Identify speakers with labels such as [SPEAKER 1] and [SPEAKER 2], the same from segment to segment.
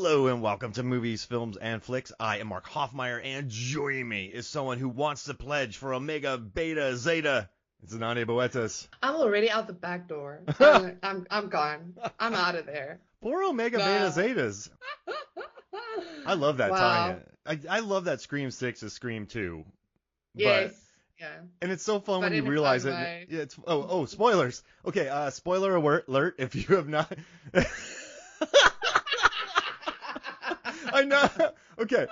[SPEAKER 1] Hello and welcome to Movies, Films, and Flicks. I am Mark Hoffmeyer, and joining me is someone who wants to pledge for Omega Beta Zeta. It's Anane Boetas.
[SPEAKER 2] I'm already out the back door. I'm gone. I'm out of there.
[SPEAKER 1] Poor Omega
[SPEAKER 2] No.
[SPEAKER 1] Beta Zetas. I love that
[SPEAKER 2] Wow.
[SPEAKER 1] tie-in. I love that Scream 6 is Scream 2.
[SPEAKER 2] Yes. Yeah.
[SPEAKER 1] And it's so fun
[SPEAKER 2] But
[SPEAKER 1] when you
[SPEAKER 2] in a
[SPEAKER 1] realize
[SPEAKER 2] fun
[SPEAKER 1] it.
[SPEAKER 2] way.
[SPEAKER 1] Yeah, spoilers. Okay, spoiler alert if you have not. I know. Okay.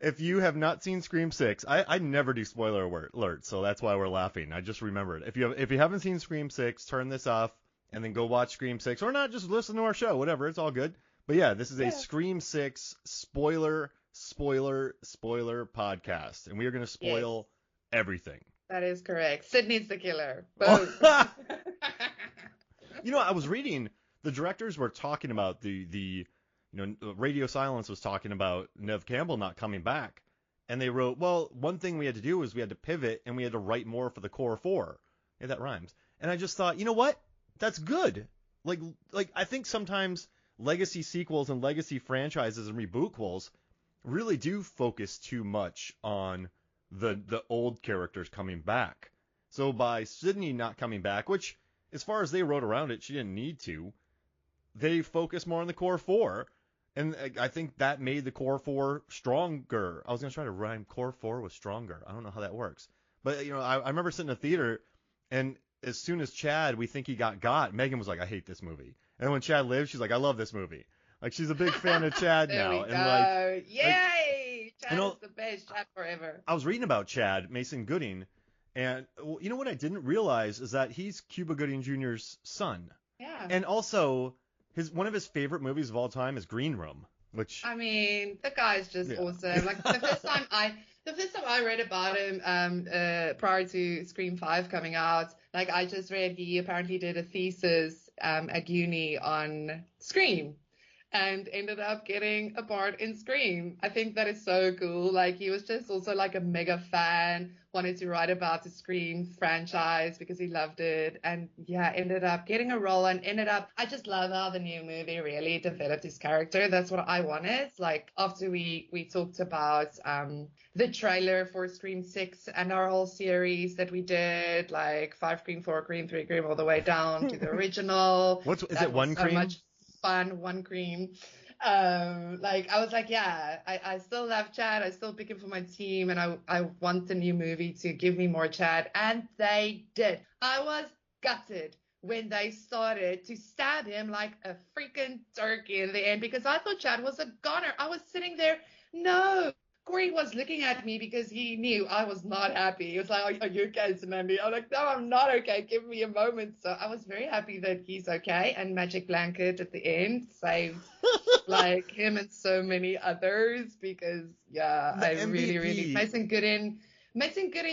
[SPEAKER 1] If you have not seen Scream 6, I never do spoiler alert, so that's why we're laughing. I just remembered. If you haven't seen Scream 6, turn this off and then go watch Scream 6, or not, just listen to our show, whatever. It's all good. But yeah, this is a Scream 6 spoiler podcast, and we are going to spoil everything.
[SPEAKER 2] That is correct. Sydney's the killer. Boom.
[SPEAKER 1] I was reading, the directors were talking about Radio Silence was talking about Neve Campbell not coming back. And they wrote, well, one thing we had to do is we had to pivot and we had to write more for the core four. Yeah, that rhymes. And I just thought, you know what? That's good. Like I think sometimes legacy sequels and legacy franchises and rebootquels really do focus too much on the old characters coming back. So by Sydney not coming back, which as far as they wrote around it, she didn't need to, they focus more on the core four. And I think that made the core four stronger. I was going to try to rhyme core four with stronger. I don't know how that works. But, I remember sitting in the theater, and as soon as Chad, we think he got, Megan was like, I hate this movie. And when Chad lives, she's like, I love this movie. Like, she's a big fan of Chad
[SPEAKER 2] There
[SPEAKER 1] now.
[SPEAKER 2] we go.
[SPEAKER 1] And
[SPEAKER 2] Yay! Chad is the best. Chad forever.
[SPEAKER 1] I was reading about Chad, Mason Gooding, and you know what I didn't realize is that he's Cuba Gooding Jr.'s son.
[SPEAKER 2] Yeah.
[SPEAKER 1] And also, one of his favorite movies of all time is Green Room, which
[SPEAKER 2] the guy's just awesome. Like the first time I read about him prior to Scream 5 coming out, like I just read he apparently did a thesis at uni on Scream and ended up getting a part in Scream. I think that is so cool. Like he was just also like a mega fan, wanted to write about the Scream franchise because he loved it, and ended up getting a role and I just love how the new movie really developed his character. That's what I wanted. Like after we talked about the trailer for Scream 6 and our whole series that we did, like 5 Scream, 4 Scream, 3 Scream, all the way down to the original.
[SPEAKER 1] Is it one Scream?
[SPEAKER 2] So much fun, one Scream. I was like, I still love Chad. I still pick him for my team, and I want the new movie to give me more Chad, and they did. I was gutted when they started to stab him like a freaking turkey in the end because I thought Chad was a goner. I was sitting there, no. Corey was looking at me because he knew I was not happy. He was like, are you okay, Samantha? I'm like, no, I'm not okay. Give me a moment. So I was very happy that he's okay. And Magic Blanket at the end saved like him and so many others because, really, Mason Gooding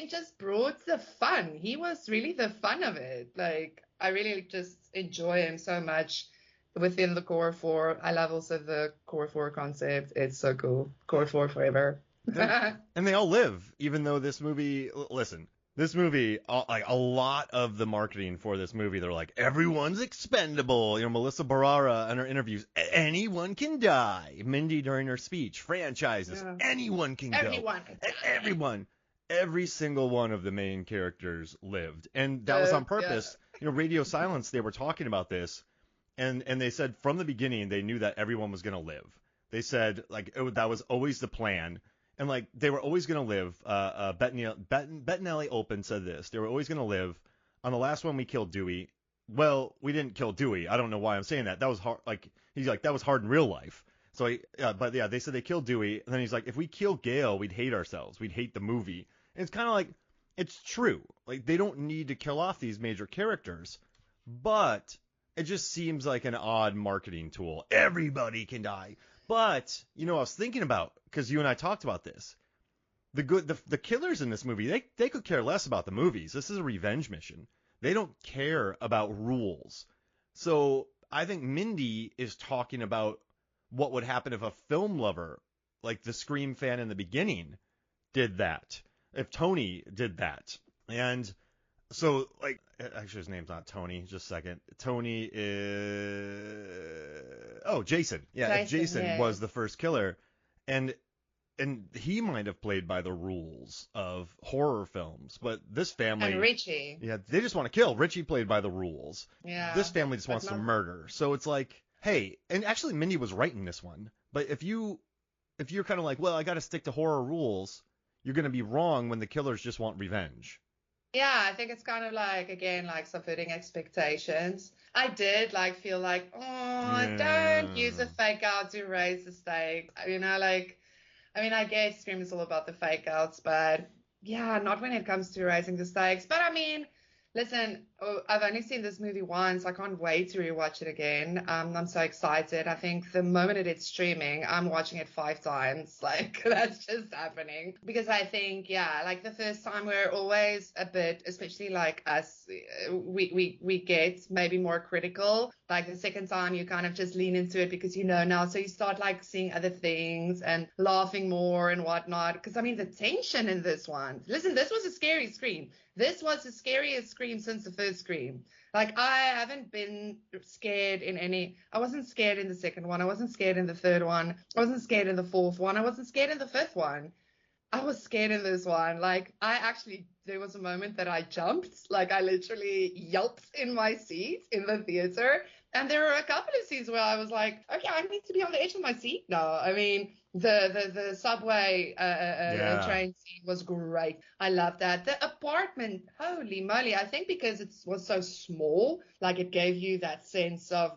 [SPEAKER 2] just brought the fun. He was really the fun of it. Like, I really just enjoy him so much. Within the core four, I love also the core four concept. It's so cool. Core four forever.
[SPEAKER 1] And they all live, even though this movie. Listen, this movie, like a lot of the marketing for this movie, they're like, everyone's expendable. Melissa Barrera in her interviews, anyone can die. Mindy during her speech, franchises, anyone can go. Everyone. Every single one of the main characters lived, and that was on purpose. Radio Silence, they were talking about this. And they said from the beginning they knew that everyone was going to live. They said that was always the plan, and like they were always going to live. Bettinelli-Olpin said this: they were always going to live. On the last one we killed Dewey. Well, we didn't kill Dewey. I don't know why I'm saying that. That was hard. Like he's like that was hard in real life. So they said they killed Dewey, and then he's like, if we kill Gale, we'd hate ourselves. We'd hate the movie. And it's kind of like it's true. Like they don't need to kill off these major characters, but it just seems like an odd marketing tool. Everybody can die. But, I was thinking about, because you and I talked about this, the killers in this movie, they could care less about the movies. This is a revenge mission. They don't care about rules. So I think Mindy is talking about what would happen if a film lover, like the Scream fan in the beginning, did that. If Tony did that. And so, like, Actually, his name's not Tony. Just a second. Tony is... Oh, Jason. Yeah, if Jason
[SPEAKER 2] Yes.
[SPEAKER 1] was the first killer, and he might have played by the rules of horror films, but this
[SPEAKER 2] And
[SPEAKER 1] family,
[SPEAKER 2] Richie.
[SPEAKER 1] yeah, they just want to kill. Richie played by the rules.
[SPEAKER 2] Yeah.
[SPEAKER 1] This family just
[SPEAKER 2] But
[SPEAKER 1] wants to
[SPEAKER 2] not.
[SPEAKER 1] murder. So it's like, hey, and actually Mindy was right in this one. But if you're kind of like, well, I got to stick to horror rules, you're going to be wrong when the killers just want revenge.
[SPEAKER 2] Yeah, I think it's kind of like, again, like subverting expectations. I did like feel like, oh, don't use a
[SPEAKER 1] Yeah.
[SPEAKER 2] fake out to raise the stakes. You know, like, I mean, I guess Scream is all about the fake outs, but yeah, not when it comes to raising the stakes. But I mean, listen, I've only seen this movie once. I can't wait to rewatch it again. I'm so excited. I think the moment it is streaming, I'm watching it 5 times. Like, that's just happening. Because I think, yeah, like the first time we're always a bit, especially like us, we get maybe more critical. Like the second time, you kind of just lean into it because you know now. So you start like seeing other things and laughing more and whatnot. Because I mean, the tension in this one. Listen, this was a scary Scream. This was the scariest Scream since the first Scream. Like, I haven't been scared in any. I wasn't scared in the second one. I wasn't scared in the third one. I wasn't scared in the fourth one. I wasn't scared in the fifth one. I was scared in this one. Like, there was a moment that I jumped. Like, I literally yelped in my seat in the theater. And there were a couple of scenes where I was like, okay, I need to be on the edge of my seat now. I mean, the subway
[SPEAKER 1] Yeah.
[SPEAKER 2] train scene was great. I love that. The apartment, holy moly. I think because it was so small, like it gave you that sense of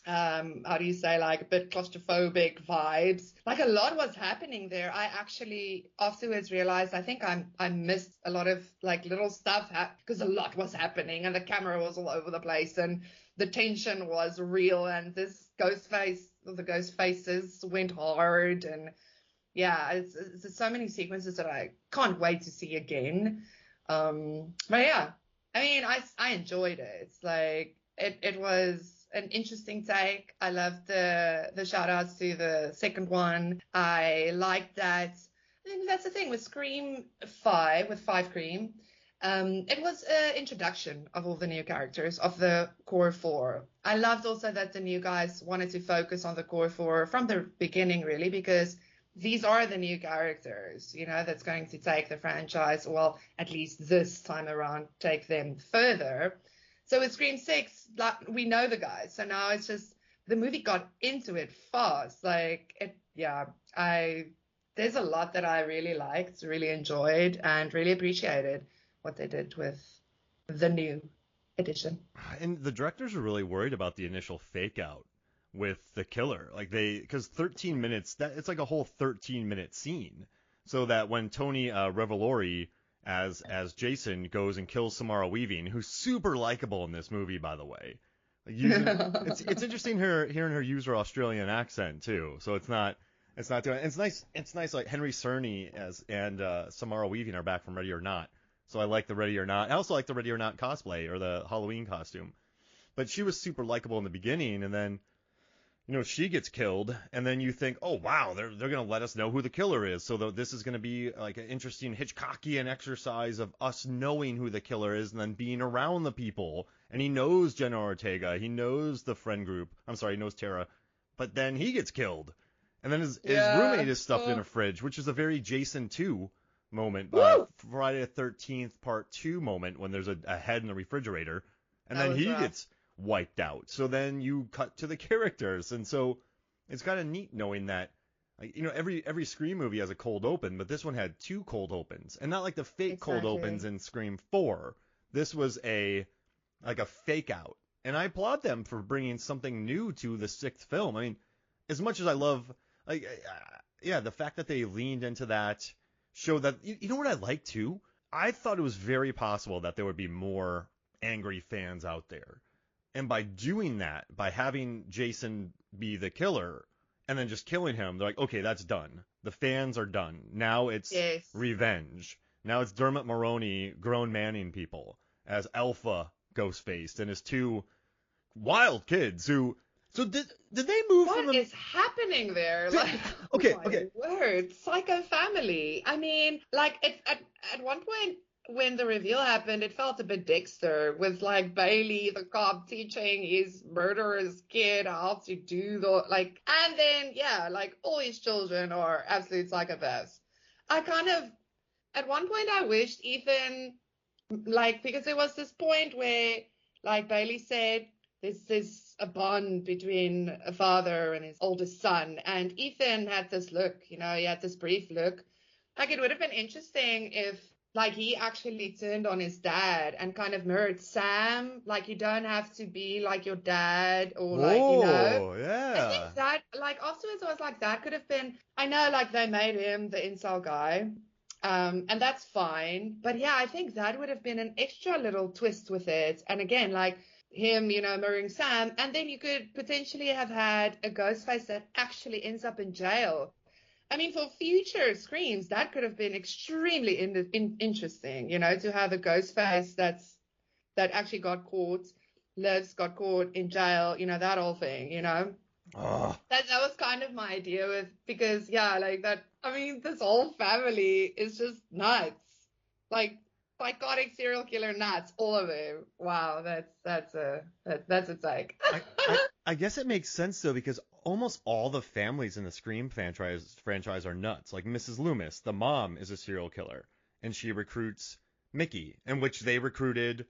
[SPEAKER 2] how do you say, like a bit claustrophobic vibes. Like a lot was happening there. I actually afterwards realized I think I missed a lot of like little stuff because a lot was happening and the camera was all over the place and the tension was real and the ghost faces went hard and yeah, it's so many sequences that I can't wait to see again. But yeah, I mean, I enjoyed it. It's like it was an interesting take. I loved the shout outs to the second one. I liked that. I think that's the thing with Scream 5, with 5 Cream. It was an introduction of all the new characters of the core 4. I loved also that the new guys wanted to focus on the core 4 from the beginning, really, because these are the new characters, you know, that's going to take the franchise, well, at least this time around, take them further. So with Scream 6, like, we know the guys. So now it's just, the movie got into it fast. Like, there's a lot that I really liked, really enjoyed, and really appreciated what they did with the new edition.
[SPEAKER 1] And the directors are really worried about the initial fake out with the killer. Like because 13 minutes, it's like a whole 13-minute scene. So that when Tony Revolori as Jason goes and kills Samara Weaving, who's super likable in this movie, by the way. Like it's interesting hearing her use her Australian accent too. So it's not doing. It's nice like Henry Cerny and Samara Weaving are back from Ready or Not. So I like the Ready or Not. I also like the Ready or Not cosplay or the Halloween costume. But she was super likable in the beginning, and then she gets killed, and then you think, oh wow, they're gonna let us know who the killer is. So this is gonna be like an interesting Hitchcockian exercise of us knowing who the killer is, and then being around the people. And he knows Jenna Ortega, he knows the friend group. I'm sorry, he knows Tara, but then he gets killed, and then his roommate is stuffed in a fridge, which is a very Jason 2 moment, Friday the 13th Part 2 moment when there's a head in the refrigerator, and then he gets wiped out. So then you cut to the characters, and so it's kind of neat knowing that, like, every Scream movie has a cold open, but this one had 2 cold opens, and not like the fake cold opens in Scream 4. This was a fake out, and I applaud them for bringing something new to the 6th film. I mean, as much as I love, the fact that they leaned into that, showed that, you know what I like too? I thought it was very possible that there would be more angry fans out there. And by doing that, by having Jason be the killer and then just killing him, they're like, okay, that's done. The fans are done. Now it's revenge. Now it's Dermot Mulroney grown manning people as alpha Ghostface and his 2 wild kids who... So did they move from
[SPEAKER 2] What is happening there? Like,
[SPEAKER 1] okay.
[SPEAKER 2] Word, psycho family. I mean, like at one point, when the reveal happened, it felt a bit Dexter with like Bailey, the cop, teaching his murderer's kid how to do and then, yeah, like all his children are absolute psychopaths. I kind of, at one point, I wished Ethan, like, because there was this point where, like Bailey said, this is a bond between a father and his oldest son. And Ethan had this look, he had this brief look. Like, it would have been interesting if, like, he actually turned on his dad and kind of mirrored Sam. Like, you don't have to be like your dad or, like,
[SPEAKER 1] Whoa,
[SPEAKER 2] I think
[SPEAKER 1] yeah.
[SPEAKER 2] that, like, afterwards I was like, that could have been, I know, like, they made him the incel guy. And that's fine. But yeah, I think that would have been an extra little twist with it. And again, like him, mirroring Sam. And then you could potentially have had a Ghostface that actually ends up in jail. I mean, for future screams, that could have been extremely interesting, to have a Ghostface that actually got caught, got caught in jail, that whole thing.
[SPEAKER 1] Oh.
[SPEAKER 2] That was kind of my idea because yeah, like that. I mean, this whole family is just nuts, like psychotic serial killer nuts, all of them. Wow, that's a take.
[SPEAKER 1] I guess it makes sense though because almost all the families in the Scream franchise are nuts. Like Mrs. Loomis, the mom is a serial killer, and she recruits Mickey, in which they recruited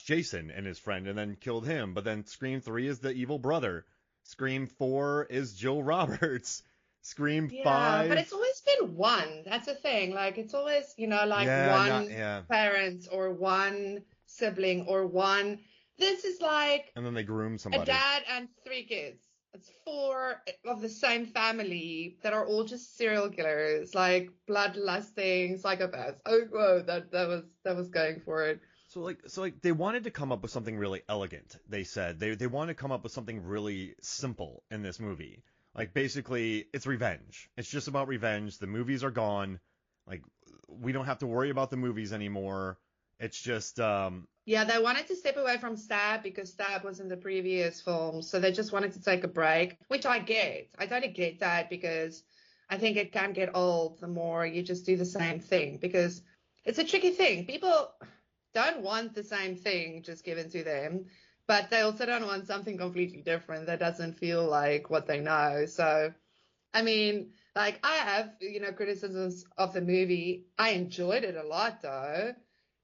[SPEAKER 1] Jason and his friend, and then killed him. But then Scream 3 is the evil brother. Scream 4 is Jill Roberts. Scream
[SPEAKER 2] Yeah,
[SPEAKER 1] 5.
[SPEAKER 2] but it's always been one. That's the thing. Like it's always, like
[SPEAKER 1] Yeah, not
[SPEAKER 2] one
[SPEAKER 1] yeah.
[SPEAKER 2] parent or one sibling or one. This is like
[SPEAKER 1] And then they groom
[SPEAKER 2] a
[SPEAKER 1] somebody.
[SPEAKER 2] dad and 3 kids. It's 4 of the same family that are all just serial killers, like bloodlusting psychopaths. Oh, whoa, that was going for it.
[SPEAKER 1] So like they wanted to come up with something really elegant. They said they wanted to come up with something really simple in this movie. Like basically it's revenge. It's just about revenge. The movies are gone. Like we don't have to worry about the movies anymore. It's just
[SPEAKER 2] Yeah, they wanted to step away from Stab because Stab was in the previous film, so they just wanted to take a break, which I get. I totally get that because I think it can get old the more you just do the same thing because it's a tricky thing. People don't want the same thing just given to them, but they also don't want something completely different that doesn't feel like what they know. So, I mean, like I have, criticisms of the movie. I enjoyed it a lot though.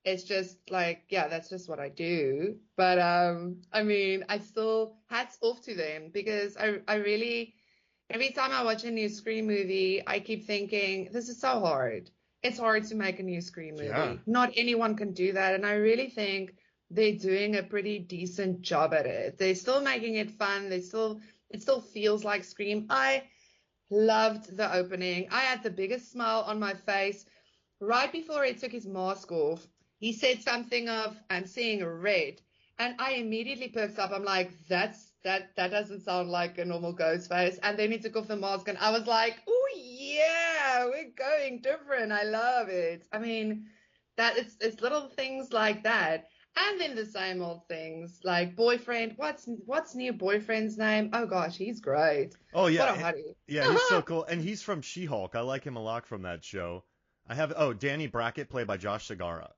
[SPEAKER 2] It's just like, yeah, that's just what I do. But I mean, I still hats off to them because I really every time I watch a new Scream movie, I keep thinking, this is so hard. It's hard to make a new Scream
[SPEAKER 1] yeah.
[SPEAKER 2] movie. Not anyone can do that. And I really think they're doing a pretty decent job at it. They're still making it fun. It still feels like Scream. I loved the opening. I had the biggest smile on my face right before he took his mask off. He said something of, I'm seeing red. And I immediately perked up. I'm like, that doesn't sound like a normal ghost face. And then he took off the mask and I was like, oh yeah, we're going different. I love it. I mean, that it's little things like that. And then the same old things like boyfriend. What's new boyfriend's name? Oh gosh, he's great.
[SPEAKER 1] Oh
[SPEAKER 2] What a
[SPEAKER 1] yeah.
[SPEAKER 2] hottie.
[SPEAKER 1] Yeah, he's so cool. And he's from She-Hulk. I like him a lot from that show. Danny Brackett played by Josh Segarra.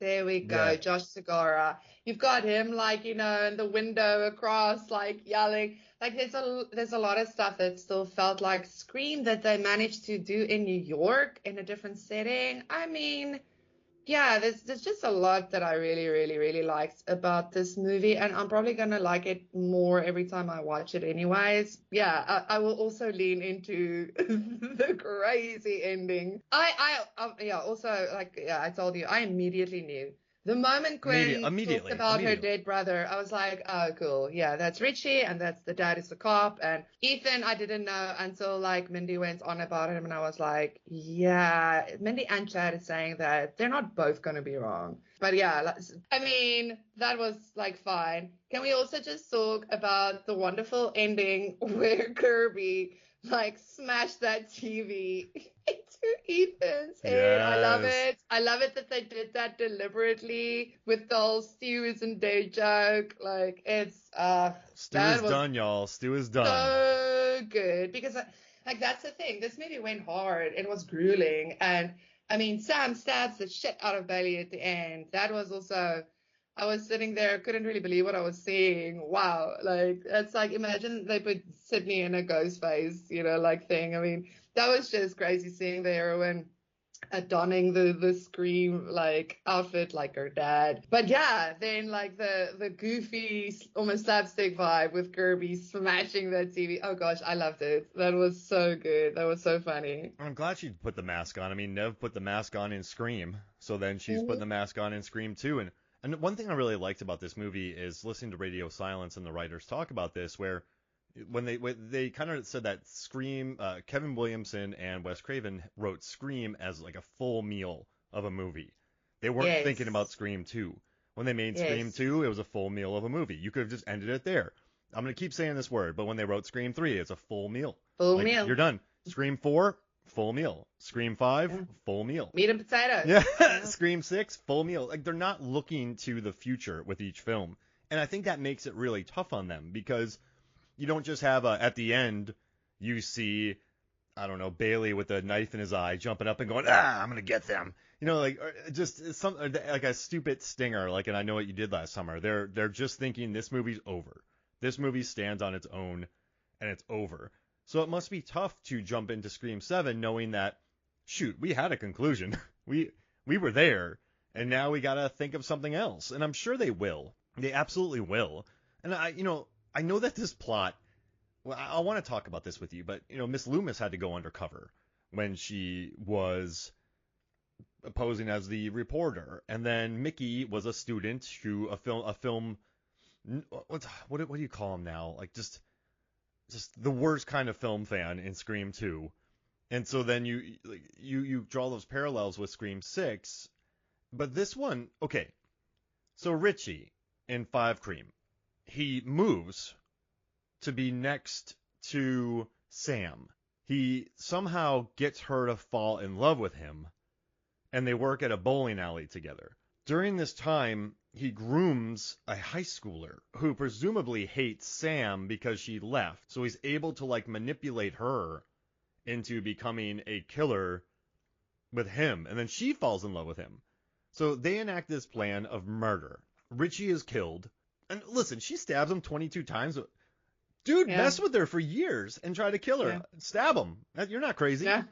[SPEAKER 2] There we
[SPEAKER 1] Yeah.
[SPEAKER 2] go, Josh Segura. You've got him like, in the window across, like yelling. Like there's a lot of stuff that still felt like Scream that they managed to do in New York in a different setting. I mean, yeah, there's just a lot that I really, really, really liked about this movie, and I'm probably gonna like it more every time I watch it anyways. Yeah, I will also lean into the crazy ending. Yeah, also, like, yeah, I told you, I immediately knew. The moment Quinn talked about her dead brother, I was like, oh, cool. Yeah, that's Richie, and that's the dad is the cop. And Ethan, I didn't know until like Mindy went on about him, and I was like, yeah, Mindy and Chad is saying that they're not both going to be wrong. But yeah, I mean, that was like fine. Can we also just talk about the wonderful ending where Kirby like smashed that TV into Ethan's head? I love
[SPEAKER 1] Yes.
[SPEAKER 2] it. I love it that they did that deliberately with the whole Stu isn't dead joke. Like it's
[SPEAKER 1] Stu
[SPEAKER 2] that
[SPEAKER 1] is
[SPEAKER 2] was
[SPEAKER 1] done, y'all. Stu is done.
[SPEAKER 2] so good because like that's the thing. This movie went hard. It was grueling, and I mean, Sam stabs the shit out of Bailey at the end. That was also, I was sitting there, couldn't really believe what I was seeing. Wow. Like, it's like, imagine they put Sydney in a Ghostface, like thing. I mean, that was just crazy seeing the heroine donning the Scream like outfit like her dad. But yeah, then like the goofy almost slapstick vibe with Kirby smashing that TV. Oh gosh, I loved it. That was so good. That was so funny.
[SPEAKER 1] I'm glad she put the mask on. I mean, Nev put the mask on in Scream, so then she's putting
[SPEAKER 2] Mhm.
[SPEAKER 1] the mask on in Scream too. And one thing I really liked about this movie is listening to Radio Silence and the writers talk about this, where when they kind of said that Scream, Kevin Williamson and Wes Craven wrote Scream as like a full meal of a movie. They weren't thinking about
[SPEAKER 2] Yes.
[SPEAKER 1] Scream 2. When they made Scream
[SPEAKER 2] Yes.
[SPEAKER 1] 2, it was a full meal of a movie. You could have just ended it there. I'm going to keep saying this word, but when they wrote Scream 3, it's a full meal.
[SPEAKER 2] Full
[SPEAKER 1] Like,
[SPEAKER 2] meal.
[SPEAKER 1] you're done. Scream 4, full meal. Scream 5,
[SPEAKER 2] Yeah.
[SPEAKER 1] full meal.
[SPEAKER 2] Meat and potatoes.
[SPEAKER 1] Yeah.
[SPEAKER 2] Yeah.
[SPEAKER 1] Scream 6, full meal. Like, they're not looking to the future with each film. And I think that makes it really tough on them because you don't just have at the end, you see, I don't know, Bailey with a knife in his eye jumping up and going, I'm going to get them. Like just some like a stupid stinger, like, and I know what you did last summer. They're just thinking this movie's over. This movie stands on its own and it's over. So it must be tough to jump into Scream 7 knowing that, shoot, we had a conclusion. We were there, and now we got to think of something else. And I'm sure they will. They absolutely will. And I know that this plot, well, I want to talk about this with you, but Miss Loomis had to go undercover when she was posing as the reporter, and then Mickey was a student who a film what do you call him now? Like just the worst kind of film fan in Scream 2. And so then you draw those parallels with Scream 6, but this one, okay. So Richie in 5 Cream, he moves to be next to Sam. He somehow gets her to fall in love with him, and they work at a bowling alley together. During this time, he grooms a high schooler who presumably hates Sam because she left. So he's able to like manipulate her into becoming a killer with him, and then she falls in love with him. So they enact this plan of murder. Richie is killed, and listen, she stabs him 22 times. Dude,
[SPEAKER 2] Yeah.
[SPEAKER 1] mess with her for years and try to kill her.
[SPEAKER 2] Yeah.
[SPEAKER 1] Stab him. You're not crazy.
[SPEAKER 2] Yeah.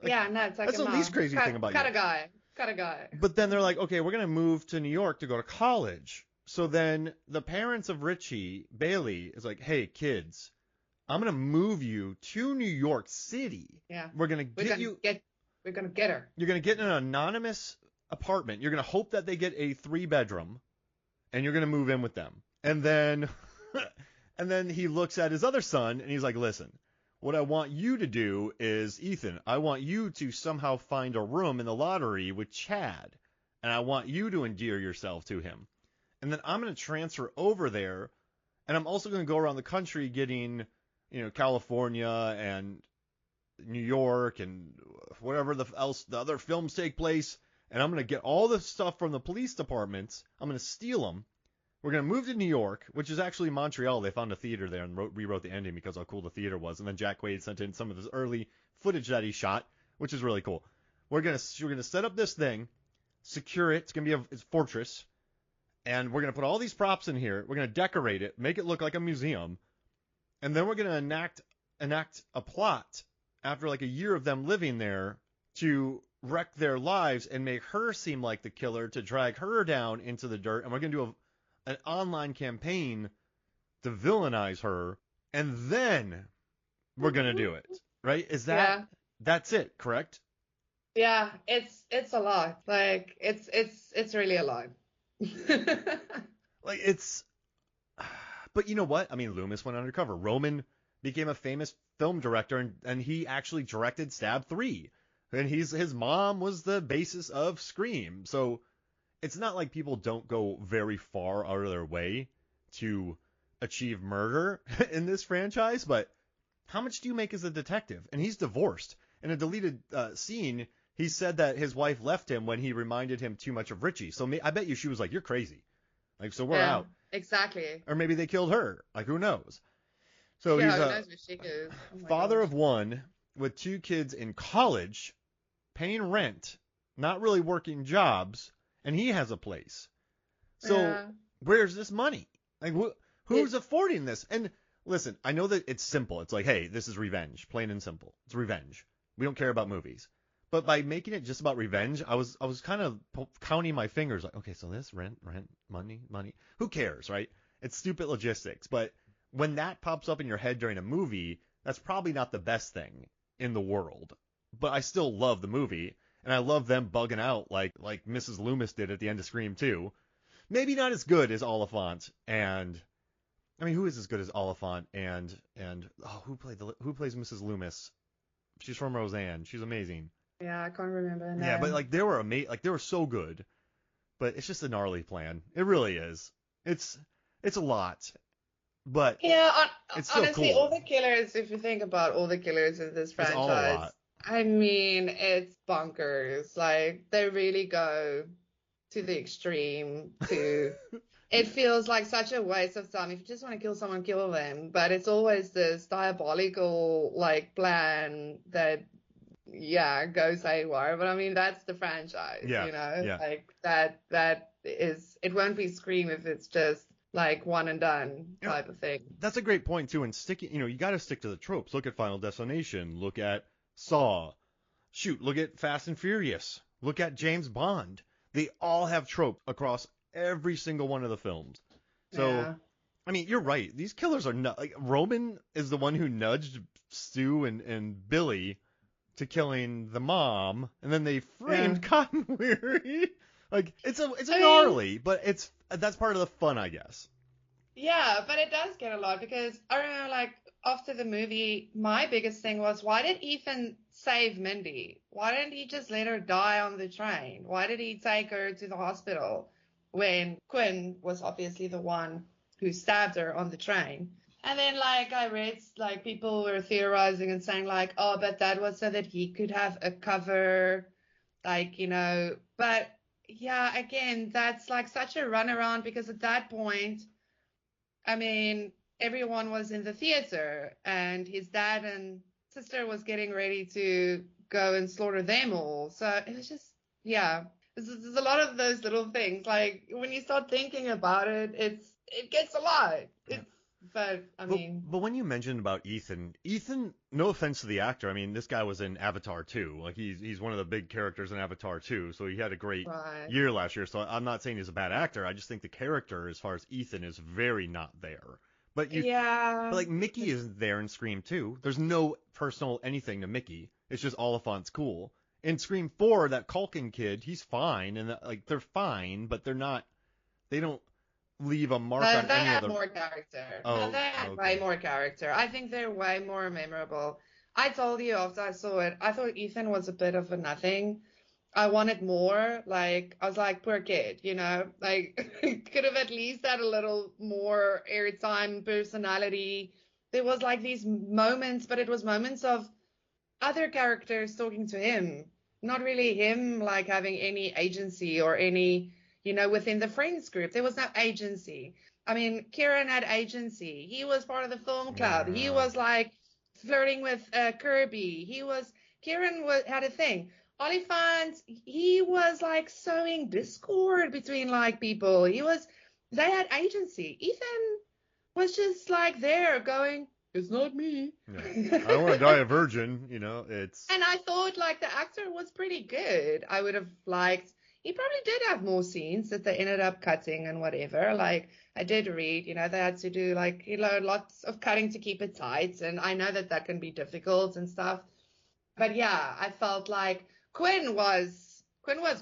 [SPEAKER 1] Like,
[SPEAKER 2] Yeah, no, it's like
[SPEAKER 1] that's the least crazy thing about
[SPEAKER 2] cut
[SPEAKER 1] you.
[SPEAKER 2] a guy. Cut a guy.
[SPEAKER 1] But then they're like, okay, we're going to move to New York to go to college. So then the parents of Richie, Bailey, is like, hey, kids, I'm going to move you to New York City.
[SPEAKER 2] Yeah.
[SPEAKER 1] We're going to
[SPEAKER 2] We're gonna get her.
[SPEAKER 1] You're going to get an anonymous apartment. You're going to hope that they get a 3-bedroom, and you're going to move in with them. And then and then he looks at his other son, and he's like, listen, what I want you to do is, Ethan, I want you to somehow find a room in the lottery with Chad, and I want you to endear yourself to him. And then I'm going to transfer over there, and I'm also going to go around the country getting, California and New York and whatever the other films take place, and I'm going to get all the stuff from the police departments. I'm going to steal them. We're going to move to New York, which is actually Montreal. They found a theater there and rewrote the ending because how cool the theater was. And then Jack Quaid sent in some of his early footage that he shot, which is really cool. We're going to set up this thing, secure it. It's going to be a fortress. And we're going to put all these props in here. We're going to decorate it, make it look like a museum. And then we're going to enact a plot after like a year of them living there to wreck their lives and make her seem like the killer, to drag her down into the dirt. And we're going to do an online campaign to villainize her, and then we're gonna do it, right? That's it, correct?
[SPEAKER 2] Yeah, it's a lot. Like it's really a lot.
[SPEAKER 1] Like but you know what? I mean, Loomis went undercover. Roman became a famous film director, and he actually directed Stab 3, and his mom was the basis of Scream. So it's not like people don't go very far out of their way to achieve murder in this franchise, but how much do you make as a detective? And he's divorced. In a deleted scene, he said that his wife left him when he reminded him too much of Richie. So I bet you she was like, you're crazy. Like, so we're out.
[SPEAKER 2] Exactly.
[SPEAKER 1] Or maybe they killed her. Like, who knows? So
[SPEAKER 2] Yeah,
[SPEAKER 1] he's
[SPEAKER 2] who
[SPEAKER 1] a
[SPEAKER 2] knows what she is. Oh my
[SPEAKER 1] father
[SPEAKER 2] gosh.
[SPEAKER 1] of one with 2 kids in college, paying rent not really working jobs, and he has a place. So
[SPEAKER 2] Yeah.
[SPEAKER 1] where's this money? Like, who's affording this? And listen, I know that it's simple. It's like, hey, this is revenge, plain and simple. It's revenge. We don't care about movies. But by making it just about revenge, I was kind of counting my fingers, like, okay, so this rent, money. Who cares, right? It's stupid logistics. But when that pops up in your head during a movie, that's probably not the best thing in the world. But I still love the movie, and I love them bugging out like Mrs. Loomis did at the end of Scream 2. Maybe not as good as Oliphant, and I mean, who is as good as Oliphant and who plays Mrs. Loomis? She's from Roseanne. She's amazing.
[SPEAKER 2] Yeah, I can't remember her
[SPEAKER 1] Yeah, but
[SPEAKER 2] name.
[SPEAKER 1] like they were they were so good. But it's just a gnarly plan. It really is. It's a lot, but
[SPEAKER 2] Yeah,
[SPEAKER 1] it's still
[SPEAKER 2] honestly,
[SPEAKER 1] cool.
[SPEAKER 2] all the killers, if you think about all the killers in this
[SPEAKER 1] It's all a
[SPEAKER 2] franchise,
[SPEAKER 1] lot.
[SPEAKER 2] I mean, it's bonkers. Like, they really go to the extreme to it feels like such a waste of time. If you just want to kill someone, kill them. But it's always this diabolical like plan that goes haywire. But I mean that's the franchise,
[SPEAKER 1] Yeah, yeah.
[SPEAKER 2] Like that is it won't be Scream if it's just like one and done
[SPEAKER 1] You know,
[SPEAKER 2] type of thing.
[SPEAKER 1] that's a great point too. And sticking, you got to stick to the tropes. Look at Final Destination. Look at Saw. Shoot, look at Fast and Furious. Look at James Bond. They all have tropes across every single one of the films. So,
[SPEAKER 2] Yeah.
[SPEAKER 1] I mean, you're right. These killers are not like Roman is the one who nudged Stu and Billy to killing the mom, and then they
[SPEAKER 2] Yeah.
[SPEAKER 1] framed Cotton Weary. Like it's a
[SPEAKER 2] I mean,
[SPEAKER 1] gnarly, but that's part of the fun, I guess.
[SPEAKER 2] yeah, but it does get a lot because I remember, like, after the movie, my biggest thing was why did Ethan save Mindy? Why didn't he just let her die on the train? Why did he take her to the hospital when Quinn was obviously the one who stabbed her on the train? And then, like, I read, like, people were theorizing and saying, like, oh, but that was so that he could have a cover, like, but yeah, again, that's like such a runaround because at that point, I mean, everyone was in the theater, and his dad and sister was getting ready to go and slaughter them all. So it was just, yeah, there's a lot of those little things. Like when you start thinking about it, it gets a lot.
[SPEAKER 1] Yeah.
[SPEAKER 2] But I
[SPEAKER 1] But
[SPEAKER 2] mean,
[SPEAKER 1] but when you mentioned about Ethan, no offense to the actor, I mean this guy was in Avatar 2. Like he's one of the big characters in Avatar 2, so he had a great
[SPEAKER 2] right.
[SPEAKER 1] year last year. So I'm not saying he's a bad actor. I just think the character, as far as Ethan, is very not there. But
[SPEAKER 2] Yeah.
[SPEAKER 1] like Mickey isn't there in Scream 2. There's no personal anything to Mickey. It's just Oliphant's cool. In Scream 4, that Culkin kid, he's fine, and like they're fine, but they're not. They don't leave a mark
[SPEAKER 2] No,
[SPEAKER 1] on
[SPEAKER 2] they
[SPEAKER 1] any
[SPEAKER 2] had
[SPEAKER 1] other.
[SPEAKER 2] more character. No,
[SPEAKER 1] Oh,
[SPEAKER 2] they had way
[SPEAKER 1] okay.
[SPEAKER 2] more character. I think they're way more memorable. I told you after I saw it, I thought Ethan was a bit of a nothing. I wanted more. Like, I was like, poor kid, like, could have at least had a little more airtime, personality. There was like these moments, but it was moments of other characters talking to him, not really him like having any agency or any, within the friends group. There was no agency. I mean, Kieran had agency. He was part of the film club. He
[SPEAKER 1] Yeah.
[SPEAKER 2] was like flirting with Kirby. Kieran had a thing. Oliphant, he was like sowing discord between like people. They had agency. Ethan was just like there going, it's not me.
[SPEAKER 1] Yeah. I don't want to die a virgin, it's
[SPEAKER 2] And I thought like the actor was pretty good. I would have liked, he probably did have more scenes that they ended up cutting and whatever. Like I did read, they had to do like, lots of cutting to keep it tight. And I know that that can be difficult and stuff. But yeah, I felt like Quinn was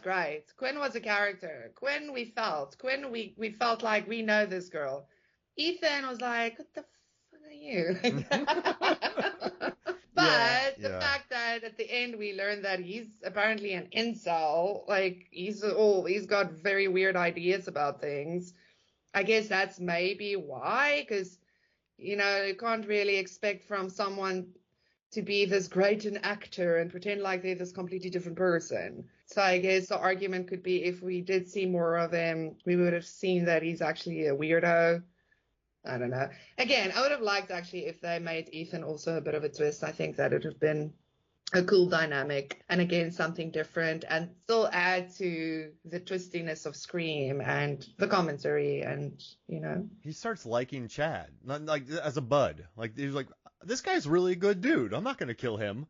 [SPEAKER 2] great. Quinn was a character. Quinn, we felt like we know this girl. Ethan was like, what the fuck are you?
[SPEAKER 1] yeah,
[SPEAKER 2] But the
[SPEAKER 1] yeah.
[SPEAKER 2] fact that at the end we learned that he's apparently an incel, like he's got very weird ideas about things. I guess that's maybe why, because you can't really expect from someone to be this great an actor and pretend like they're this completely different person. So I guess the argument could be if we did see more of him, we would have seen that he's actually a weirdo. I don't know. Again, I would have liked actually if they made Ethan also a bit of a twist. I think that would have been a cool dynamic, and again something different, and still add to the twistiness of Scream and the commentary, and
[SPEAKER 1] He starts liking Chad, not like as a bud. Like he's like, this guy's really a good dude. I'm not gonna kill him.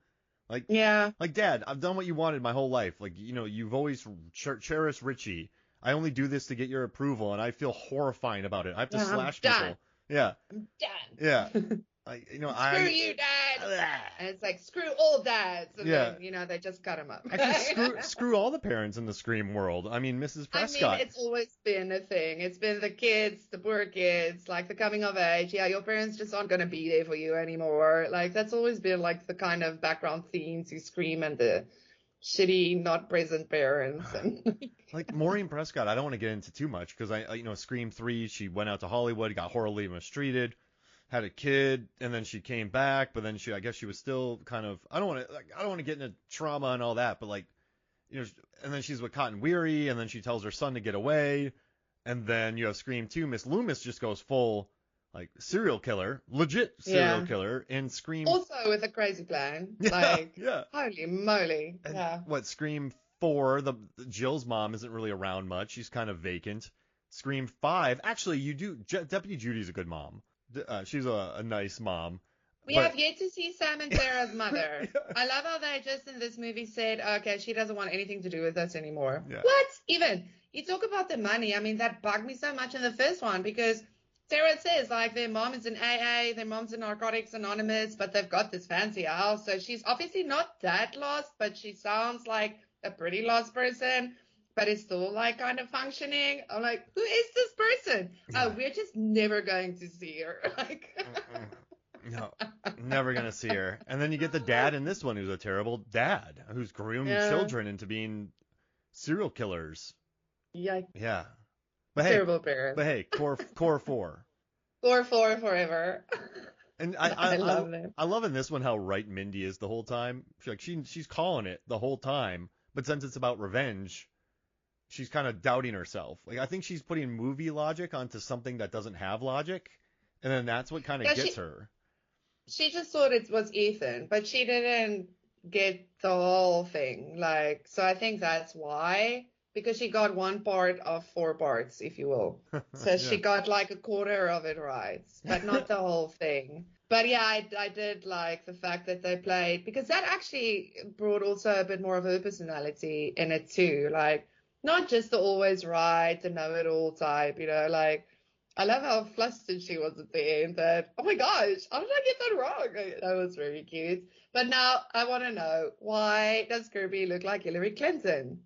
[SPEAKER 1] Like,
[SPEAKER 2] yeah,
[SPEAKER 1] like Dad, I've done what you wanted my whole life. Like, you've always cherished Richie. I only do this to get your approval, and I feel horrifying about it. I have to
[SPEAKER 2] yeah, I'm
[SPEAKER 1] slash
[SPEAKER 2] done.
[SPEAKER 1] people. Yeah,
[SPEAKER 2] I'm
[SPEAKER 1] yeah.
[SPEAKER 2] done. Screw you, Dad. And it's like, screw all dads. And
[SPEAKER 1] Yeah.
[SPEAKER 2] then, they just cut him up.
[SPEAKER 1] Actually, screw all the parents in the Scream world. I mean, Mrs. Prescott.
[SPEAKER 2] It's always been a thing. It's been the kids, the poor kids, like the coming of age. Yeah, your parents just aren't going to be there for you anymore. Like, that's always been like the kind of background theme to Scream, and the shitty, not present parents. And
[SPEAKER 1] Like Maureen Prescott, I don't want to get into too much because Scream 3, she went out to Hollywood, got horribly mistreated, had a kid, and then she came back, but then I guess she was still kind of, I don't want to get into trauma and all that, but and then she's with Cotton Weary, and then she tells her son to get away, and then you have Scream 2, Miss Loomis just goes full like serial killer, legit serial killer in Scream.
[SPEAKER 2] Also with a crazy plan, holy moly,
[SPEAKER 1] and
[SPEAKER 2] yeah.
[SPEAKER 1] What, Scream 4, the Jill's mom isn't really around much, she's kind of vacant. Scream 5, actually Deputy Judy's a good mom. She's a nice mom.
[SPEAKER 2] We have yet to see Sam and Sarah's mother.
[SPEAKER 1] Yeah.
[SPEAKER 2] I love how they just in this movie said, okay, she doesn't want anything to do with us anymore.
[SPEAKER 1] Yeah.
[SPEAKER 2] What? Even? You talk about the money. I mean, that bugged me so much in the first one, because Sarah says, like, their mom is in AA, their mom's in Narcotics Anonymous, but they've got this fancy house. So she's obviously not that lost, but she sounds like a pretty lost person, but is still like kind of functioning. I'm like, who is this person?
[SPEAKER 1] Yeah.
[SPEAKER 2] Oh, we're just never going to see her. Like,
[SPEAKER 1] no, never gonna see her. And then you get the dad in this one, who's a terrible dad, who's groomed children into being serial killers.
[SPEAKER 2] Yikes.
[SPEAKER 1] Yeah. But
[SPEAKER 2] Terrible parents.
[SPEAKER 1] But hey, core 4.
[SPEAKER 2] Core 4 forever.
[SPEAKER 1] And
[SPEAKER 2] I love them.
[SPEAKER 1] I love in this one how right Mindy is the whole time. She's calling it the whole time, but since it's about revenge, she's kind of doubting herself. Like, I think she's putting movie logic onto something that doesn't have logic, and then that's what kind of gets her.
[SPEAKER 2] She just thought it was Ethan, but she didn't get the whole thing. Like, so I think that's why, because she got one part of 4 parts, if you will. So she got like a quarter of it right, but not the whole thing. But yeah, I did like the fact that they played, because that actually brought also a bit more of her personality in it too. Like, not just the always right, the know-it-all type, like, I love how flustered she was at the end that, oh my gosh, how did I get that wrong? That was very cute. But now I want to know, why does Kirby look like Hillary Clinton?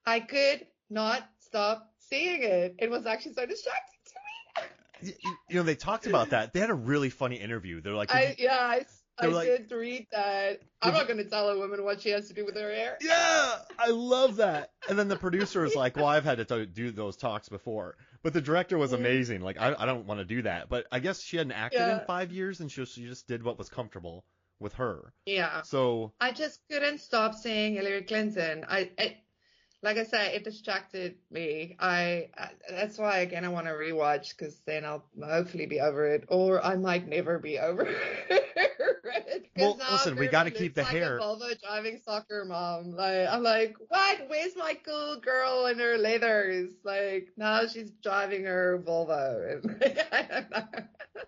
[SPEAKER 2] I could not stop seeing it. It was actually so distracting to
[SPEAKER 1] me. They talked about that. They had a really funny interview. They're like,
[SPEAKER 2] I did read that. I'm not going to tell a woman what she has to do with her hair.
[SPEAKER 1] Yeah, I love that. And then the producer was like, well, I've had to do those talks before. But the director was amazing. Like, I don't want to do that. But I guess she hadn't acted in 5 years, and she just did what was comfortable with her.
[SPEAKER 2] Yeah.
[SPEAKER 1] So
[SPEAKER 2] I just couldn't stop seeing Hillary Clinton. Like I say, it distracted me. That's why, again, I want to rewatch, because then I'll hopefully be over it, or I might never be over it.
[SPEAKER 1] Well, listen, we got to keep the hair.
[SPEAKER 2] A Volvo driving soccer mom. Like, I'm like, what? Where's my cool girl in her leathers? Like, now she's driving her Volvo. I don't know.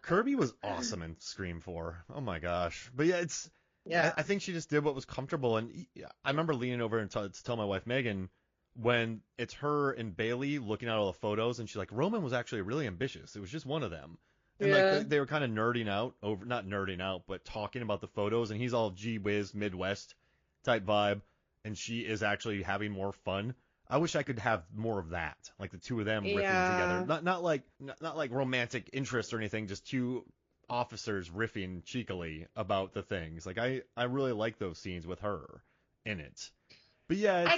[SPEAKER 1] Kirby was awesome in Scream 4. Oh my gosh. But yeah, I think she just did what was comfortable. And I remember leaning over and to tell my wife Megan, when it's her and Bailey looking at all the photos, and she's like, Roman was actually really ambitious. It was just one of them. And like they were kind of nerding out over, not nerding out, but talking about the photos, and he's all gee whiz Midwest type vibe, and she is actually having more fun. I wish I could have more of that, like the two of them riffing together. Not like romantic interest or anything, just two officers riffing cheekily about the things. Like I really like those scenes with her in it. But yeah,
[SPEAKER 2] I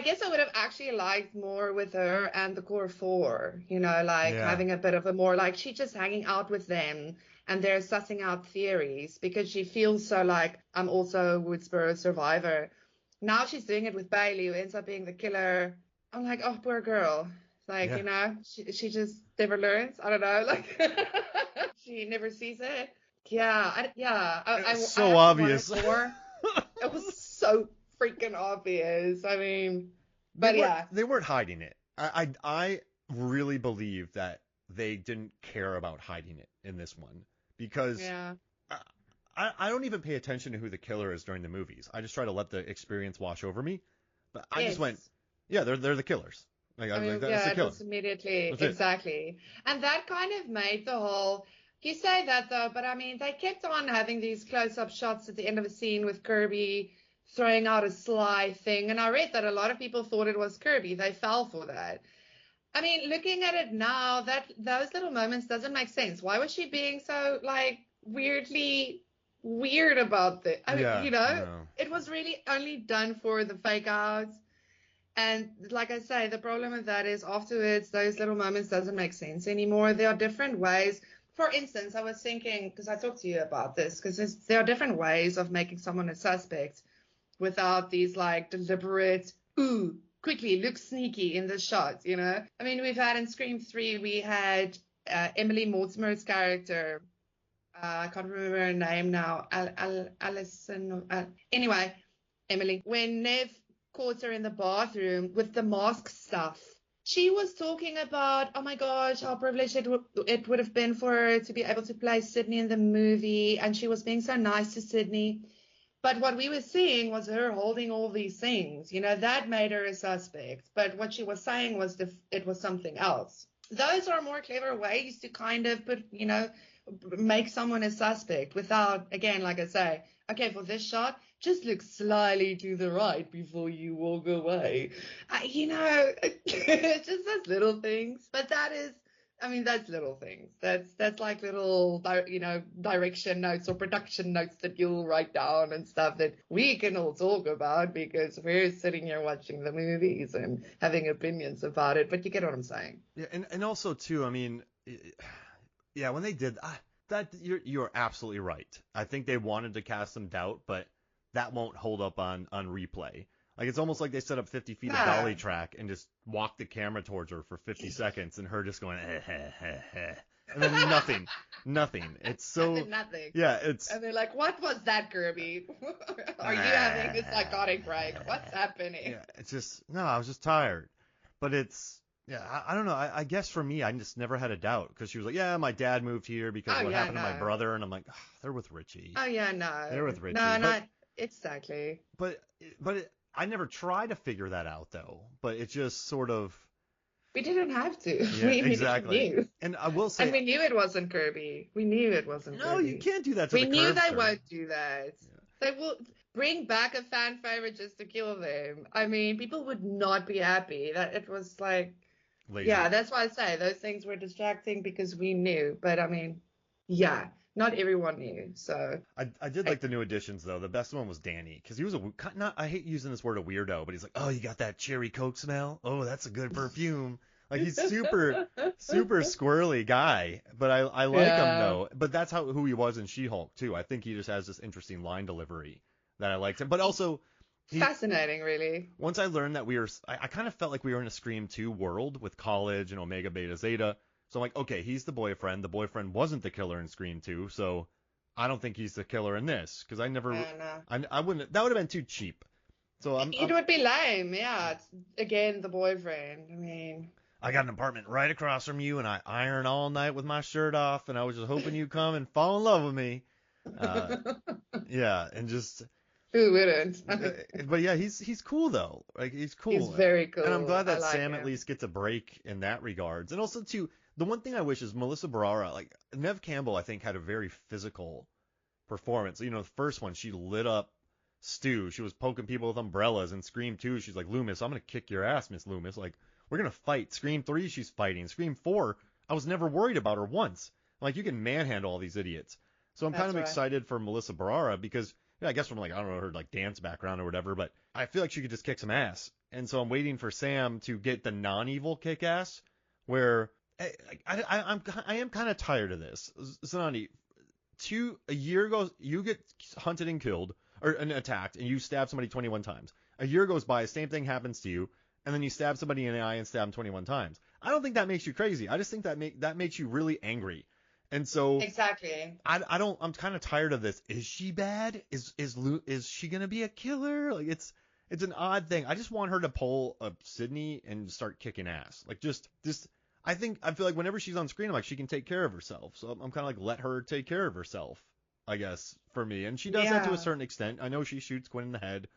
[SPEAKER 2] guess I would have actually liked more with her and the core 4, having a bit of a more, like, she just hanging out with them and they're sussing out theories, because she feels so like, I'm also a Woodsboro survivor. Now she's doing it with Bailey, who ends up being the killer. I'm like, oh, poor girl. Like, she just never learns. I don't know. Like, she never sees it. Yeah.
[SPEAKER 1] It's so obvious.
[SPEAKER 2] so freaking obvious. I mean, but
[SPEAKER 1] they weren't hiding it. I really believe that they didn't care about hiding it in this one because I don't even pay attention to who the killer is during the movies. I just try to let the experience wash over me. But I just went, yeah, they're the killers. Like, I was like, that's the killer.
[SPEAKER 2] Just immediately,
[SPEAKER 1] That's
[SPEAKER 2] exactly. And that kind of made the whole, you say that though, but I mean, they kept on having these close-up shots at the end of a scene with Kirby throwing out a sly thing. And I read that a lot of people thought it was Kirby. They fell for that. I mean, looking at it now, that those little moments doesn't make sense. Why was she being so, like, weirdly weird about this? I mean, you know, it was really only done for the fake outs. And like I say, the problem with that is afterwards, those little moments doesn't make sense anymore. There are different ways. For instance, I was thinking, because I talked to you about this, because there are different ways of making someone a suspect without these like deliberate, quickly, look sneaky in the shots, you know? I mean, we've had in Scream 3, we had Emily Mortimer's character. I can't remember her name now. Alison. Anyway, Emily. When Nev caught her in the bathroom with the mask stuff, she was talking about, oh my gosh, how privileged it would have been for her to be able to play Sydney in the movie. And she was being so nice to Sydney. But what we were seeing was her holding all these things. You know, that made her a suspect. But what she was saying was it was something else. Those are more clever ways to kind of put, you know, make someone a suspect without, again, like I say, okay, for this shot, just look slyly to the right before you walk away. You know, it's just those little things. But that is, I mean, that's little things. That's like little, you know, direction notes or production notes that you'll write down and stuff that we can all talk about because we're sitting here watching the movies and having opinions about it. But you get what I'm saying.
[SPEAKER 1] Yeah, and also too, I mean, yeah, when they did that, you're absolutely right. I think they wanted to cast some doubt, but that won't hold up on replay. Like, it's almost like they set up 50 feet of dolly track and just walked the camera towards her for 50 seconds and her just going, and then nothing. It's so...
[SPEAKER 2] nothing.
[SPEAKER 1] Yeah, it's...
[SPEAKER 2] And they're like, what was that, Kirby? Are you having a psychotic break? What's happening?
[SPEAKER 1] Yeah, it's just... No, I was just tired. But it's... Yeah, I don't know. I guess for me, I just never had a doubt because she was like, yeah, my dad moved here because what happened to my brother. And I'm like, they're with Richie.
[SPEAKER 2] Oh, yeah, no.
[SPEAKER 1] They're with Richie.
[SPEAKER 2] No, exactly.
[SPEAKER 1] But I never tried to figure that out, though. But it just sort of...
[SPEAKER 2] We didn't have to.
[SPEAKER 1] Yeah, exactly. Knew. And I will say...
[SPEAKER 2] And we knew it wasn't Kirby. We knew it wasn't Kirby.
[SPEAKER 1] No, you can't do that to the
[SPEAKER 2] We knew they
[SPEAKER 1] sir.
[SPEAKER 2] won't do that. Yeah. They will bring back a fan favorite just to kill them. I mean, people would not be happy. That it was like... Lazy. Yeah, that's why I say those things were distracting because we knew. But, I mean, yeah, not everyone knew. So
[SPEAKER 1] I did like the new additions, though. The best one was Danny because he was I hate using this word a weirdo, but he's like, oh, you got that cherry Coke smell? Oh, that's a good perfume. Like, he's super squirrely guy, but I like him, though. But that's who he was in She-Hulk, too. I think he just has this interesting line delivery that I liked him. But also...
[SPEAKER 2] Fascinating, really.
[SPEAKER 1] Once I learned that I kind of felt like we were in a Scream 2 world with college and Omega Beta Zeta. So I'm like, okay, he's the boyfriend. The boyfriend wasn't the killer in Scream 2, so I don't think he's the killer in this because I never, I wouldn't. That would have been too cheap. So
[SPEAKER 2] it would be lame, yeah. It's, again, the boyfriend. I mean,
[SPEAKER 1] I got an apartment right across from you, and I iron all night with my shirt off, and I was just hoping you'd come and fall in love with me. Yeah, and just.
[SPEAKER 2] Who wouldn't?
[SPEAKER 1] But yeah, he's cool though. Like, he's cool.
[SPEAKER 2] He's very cool.
[SPEAKER 1] And I'm glad that
[SPEAKER 2] Sam
[SPEAKER 1] at least gets a break in that regards. And also too, the one thing I wish is Melissa Barrera, like Neve Campbell, I think had a very physical performance. You know, the first one, she lit up Stu. She was poking people with umbrellas. And Scream 2, she's like, Loomis, I'm gonna kick your ass, Miss Loomis. Like, we're gonna fight. Scream 3, she's fighting. Scream 4, I was never worried about her once. Like, you can manhandle all these idiots. So I'm kind of excited for Melissa Barrera because. Yeah, I guess from, like, I don't know, her, like, dance background or whatever, but I feel like she could just kick some ass. And so I'm waiting for Sam to get the non-evil kick-ass, where I am kind of tired of this. Zanani, a year ago, you get hunted and killed, and attacked, and you stab somebody 21 times. A year goes by, same thing happens to you, and then you stab somebody in the eye and stab them 21 times. I don't think that makes you crazy. I just think that makes you really angry. And so
[SPEAKER 2] Exactly.
[SPEAKER 1] I'm kind of tired of this. Is she bad? Is she gonna be a killer? Like it's an odd thing. I just want her to pull a Sydney and start kicking ass. Like just I feel like whenever she's on screen, I'm like she can take care of herself. So I'm kind of like let her take care of herself, I guess, for me. And she does that to a
[SPEAKER 2] Yeah.
[SPEAKER 1] certain extent. I know she shoots Quinn in the head.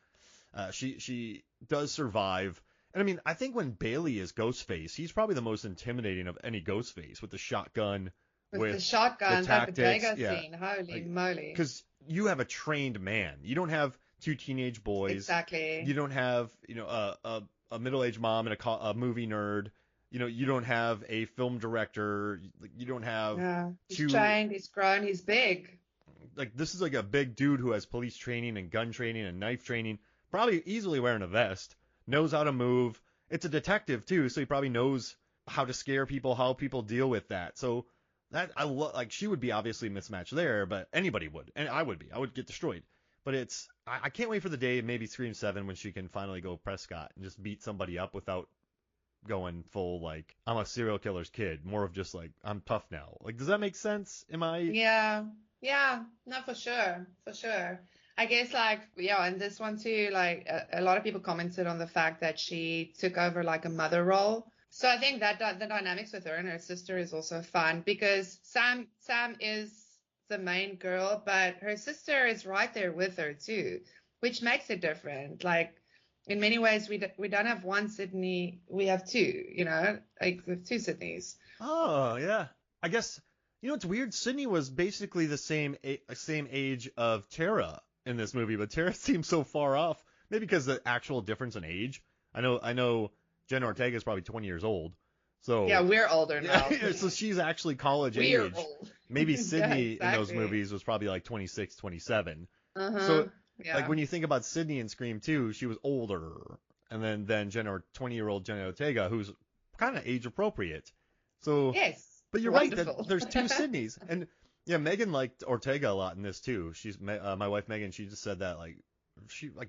[SPEAKER 1] She does survive. And I mean, I think when Bailey is Ghostface, he's probably the most intimidating of any Ghostface with the shotgun,
[SPEAKER 2] With the
[SPEAKER 1] with the
[SPEAKER 2] shotgun, that
[SPEAKER 1] tactics.
[SPEAKER 2] bodega
[SPEAKER 1] Yeah,
[SPEAKER 2] scene, holy
[SPEAKER 1] like
[SPEAKER 2] moly.
[SPEAKER 1] because you have a trained man. You don't have two teenage boys. You
[SPEAKER 2] Exactly.
[SPEAKER 1] don't have a middle-aged mom and a movie nerd. You don't have a film director. You don't have
[SPEAKER 2] Yeah. He's
[SPEAKER 1] two
[SPEAKER 2] trained, he's grown, he's big.
[SPEAKER 1] like this is like a big dude who has police training and gun training and knife training. Probably easily wearing a vest. Knows how to move. It's a detective too, so he probably knows how to scare people, how people deal with that. So that like she would be obviously mismatched there, but anybody would, and I would be. I would get destroyed. But I can't wait for the day maybe Scream 7 when she can finally go Prescott and just beat somebody up without going full like I'm a serial killer's kid. More of just like I'm tough now. Like does that make sense? Am I?
[SPEAKER 2] Yeah. Yeah. No, for sure. For sure. I guess like, yeah, and this one too, like a lot of people commented on the fact that she took over like a mother role. So I think that the dynamics with her and her sister is also fun because Sam is the main girl, but her sister is right there with her too, which makes it different. Like in many ways, we don't have one Sydney, we have two, like we have two Sydneys.
[SPEAKER 1] Oh yeah. I guess it's weird. Sydney was basically the same age of Tara in this movie, but Tara seems so far off. Maybe because the actual difference in age. I know Jenna Ortega is probably 20 years old.
[SPEAKER 2] Yeah,
[SPEAKER 1] So
[SPEAKER 2] we're older now.
[SPEAKER 1] yeah, so she's actually college
[SPEAKER 2] We're
[SPEAKER 1] age.
[SPEAKER 2] old.
[SPEAKER 1] Maybe
[SPEAKER 2] Yeah,
[SPEAKER 1] Sydney in those
[SPEAKER 2] exactly.
[SPEAKER 1] movies was probably like 26, 27.
[SPEAKER 2] Uh-huh.
[SPEAKER 1] So like
[SPEAKER 2] Yeah.
[SPEAKER 1] when you think about Sydney in Scream 2, she was older. And then Jenna 20-year-old Jenna Ortega who's kind of age appropriate. So
[SPEAKER 2] Yes.
[SPEAKER 1] but you're right that
[SPEAKER 2] Wonderful.
[SPEAKER 1] there's two Sydneys, and yeah, Megan liked Ortega a lot in this too. She's my wife Megan. She just said that like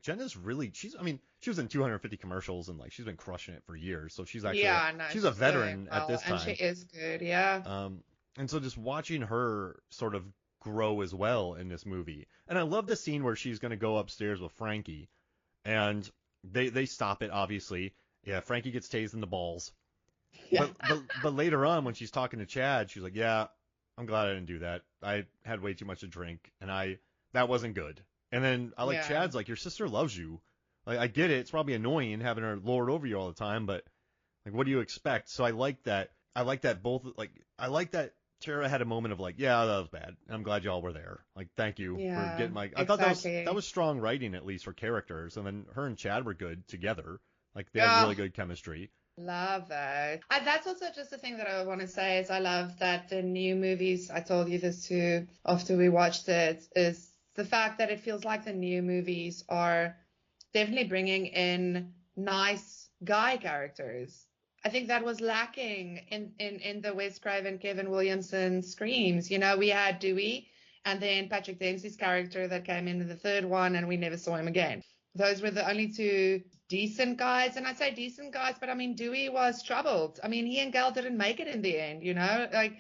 [SPEAKER 1] Jenna's really I mean she was in 250 commercials and like she's been crushing it for years. So she's actually
[SPEAKER 2] Yeah, no,
[SPEAKER 1] she's a
[SPEAKER 2] she's doing
[SPEAKER 1] veteran at
[SPEAKER 2] well,
[SPEAKER 1] this
[SPEAKER 2] and she
[SPEAKER 1] time.
[SPEAKER 2] is good. Yeah.
[SPEAKER 1] And so just watching her sort of grow as well in this movie, and I love the scene where she's gonna go upstairs with Frankie, and they stop it obviously. Yeah, Frankie gets tased in the balls.
[SPEAKER 2] Yeah.
[SPEAKER 1] But later on when she's talking to Chad, she's like, "Yeah, I'm glad I didn't do that. I had way too much to drink, and that wasn't good." And then I like
[SPEAKER 2] Yeah.
[SPEAKER 1] Chad's like, "Your sister loves you. Like I get it. It's probably annoying having her lord over you all the time, but like, what do you expect?" So I like that. I like that Tara had a moment of like, "Yeah, that was bad. And I'm glad y'all were there. Like, thank you for
[SPEAKER 2] Yeah.
[SPEAKER 1] getting my." I thought that
[SPEAKER 2] Exactly.
[SPEAKER 1] was strong writing at least for characters, and then her and Chad were good together. Like they had really
[SPEAKER 2] Oh,
[SPEAKER 1] good chemistry.
[SPEAKER 2] love that. And that's also just the thing that I want to say is I love that the new movies, I told you this too after we watched it, is the fact that it feels like the new movies are definitely bringing in nice guy characters. I think that was lacking in the Wes Craven, Kevin Williamson Screams. We had Dewey and then Patrick Dempsey's character that came into the third one and we never saw him again. Those were the only two decent guys. And I say decent guys, but I mean, Dewey was troubled. I mean, he and Gal didn't make it in the end. Like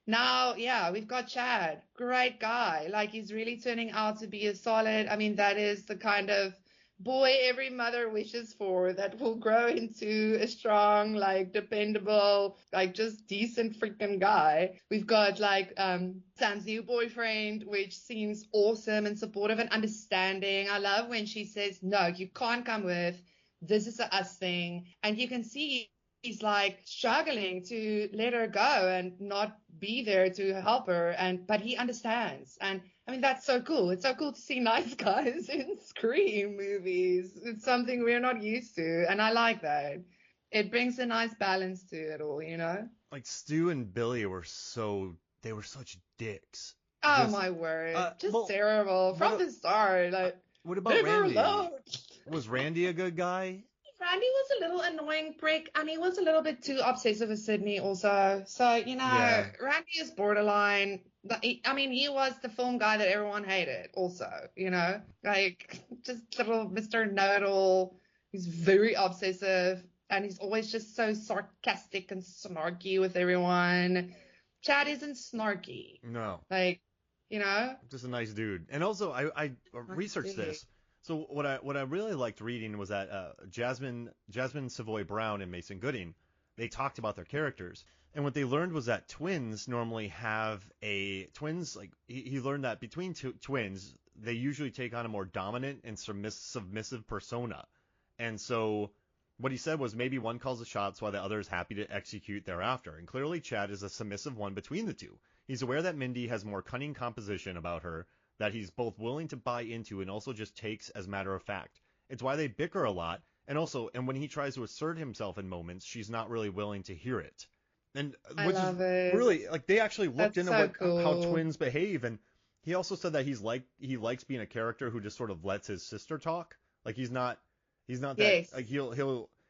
[SPEAKER 2] now, yeah, we've got Chad, great guy. Like he's really turning out to be a solid. I mean, that is the kind of boy every mother wishes for that will grow into a strong, like dependable, like just decent freaking guy. We've got like Sam's new boyfriend, which seems awesome and supportive and understanding. I love when she says, "No, you can't come with. This is a us thing," and you can see he's like struggling to let her go and not be there to help her, but he understands. And I mean, that's so cool. It's so cool to see nice guys in Scream movies. It's something we're not used to, and I like that. It brings a nice balance to it all.
[SPEAKER 1] Like Stu and Billy they were such dicks.
[SPEAKER 2] Oh
[SPEAKER 1] Just
[SPEAKER 2] my word, just
[SPEAKER 1] well,
[SPEAKER 2] terrible from
[SPEAKER 1] what
[SPEAKER 2] the start.
[SPEAKER 1] uh,
[SPEAKER 2] Like,
[SPEAKER 1] what about
[SPEAKER 2] leave her
[SPEAKER 1] Randy?
[SPEAKER 2] alone.
[SPEAKER 1] Was Randy a good guy?
[SPEAKER 2] Randy was a little annoying prick, and he was a little bit too obsessive with Sydney also. So,
[SPEAKER 1] Yeah.
[SPEAKER 2] Randy is borderline. I mean, he was the film guy that everyone hated also. Like, just little Mr. Know-it-all. He's very obsessive, and he's always just so sarcastic and snarky with everyone. Chad isn't snarky.
[SPEAKER 1] No.
[SPEAKER 2] Like, you know?
[SPEAKER 1] Just a nice dude. And also, I researched
[SPEAKER 2] dude.
[SPEAKER 1] this. So what I really liked reading was that Jasmine Savoy Brown and Mason Gooding, they talked about their characters. And what they learned was that twins normally have twins, like he learned that between twins, they usually take on a more dominant and submissive persona. And so what he said was maybe one calls the shots while the other is happy to execute thereafter. And clearly Chad is a submissive one between the two. He's aware that Mindy has more cunning composition about her that he's both willing to buy into and also just takes as matter of fact. It's why they bicker a lot. And when he tries to assert himself in moments, she's not really willing to hear it. And
[SPEAKER 2] I
[SPEAKER 1] which
[SPEAKER 2] love
[SPEAKER 1] is
[SPEAKER 2] it.
[SPEAKER 1] really like they actually looked
[SPEAKER 2] That's
[SPEAKER 1] into
[SPEAKER 2] so
[SPEAKER 1] how
[SPEAKER 2] cool.
[SPEAKER 1] twins behave, and he also said that he likes being a character who just sort of lets his sister talk. Like he's not that
[SPEAKER 2] Yes.
[SPEAKER 1] like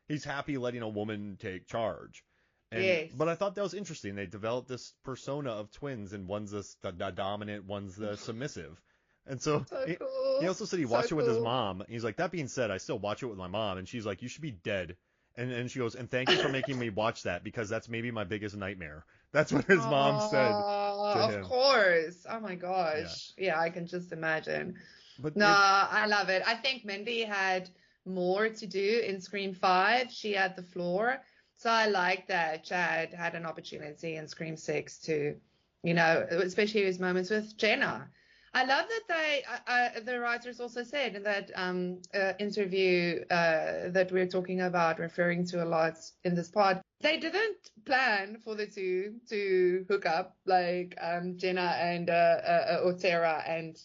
[SPEAKER 1] he's happy letting a woman take charge.
[SPEAKER 2] Yes.
[SPEAKER 1] But I thought that was interesting. They developed this persona of twins, and one's the dominant, one's the submissive. And so
[SPEAKER 2] cool.
[SPEAKER 1] he also said he watched it with his mom. He's like, that being said, I still watch it with my mom, and she's like, you should be dead. And she goes, and thank you for making me watch that because that's maybe my biggest nightmare. That's what his mom said to him.
[SPEAKER 2] Of course. Oh my gosh. Yeah, I can just imagine.
[SPEAKER 1] But
[SPEAKER 2] I love it. I think Mindy had more to do in Scream 5. She had the floor. So I like that Chad had an opportunity in Scream 6 to, especially his moments with Jenna. I love that the writers also said in that interview that we're talking about, referring to a lot in this pod, they didn't plan for the two to hook up, like Jenna and Ortega and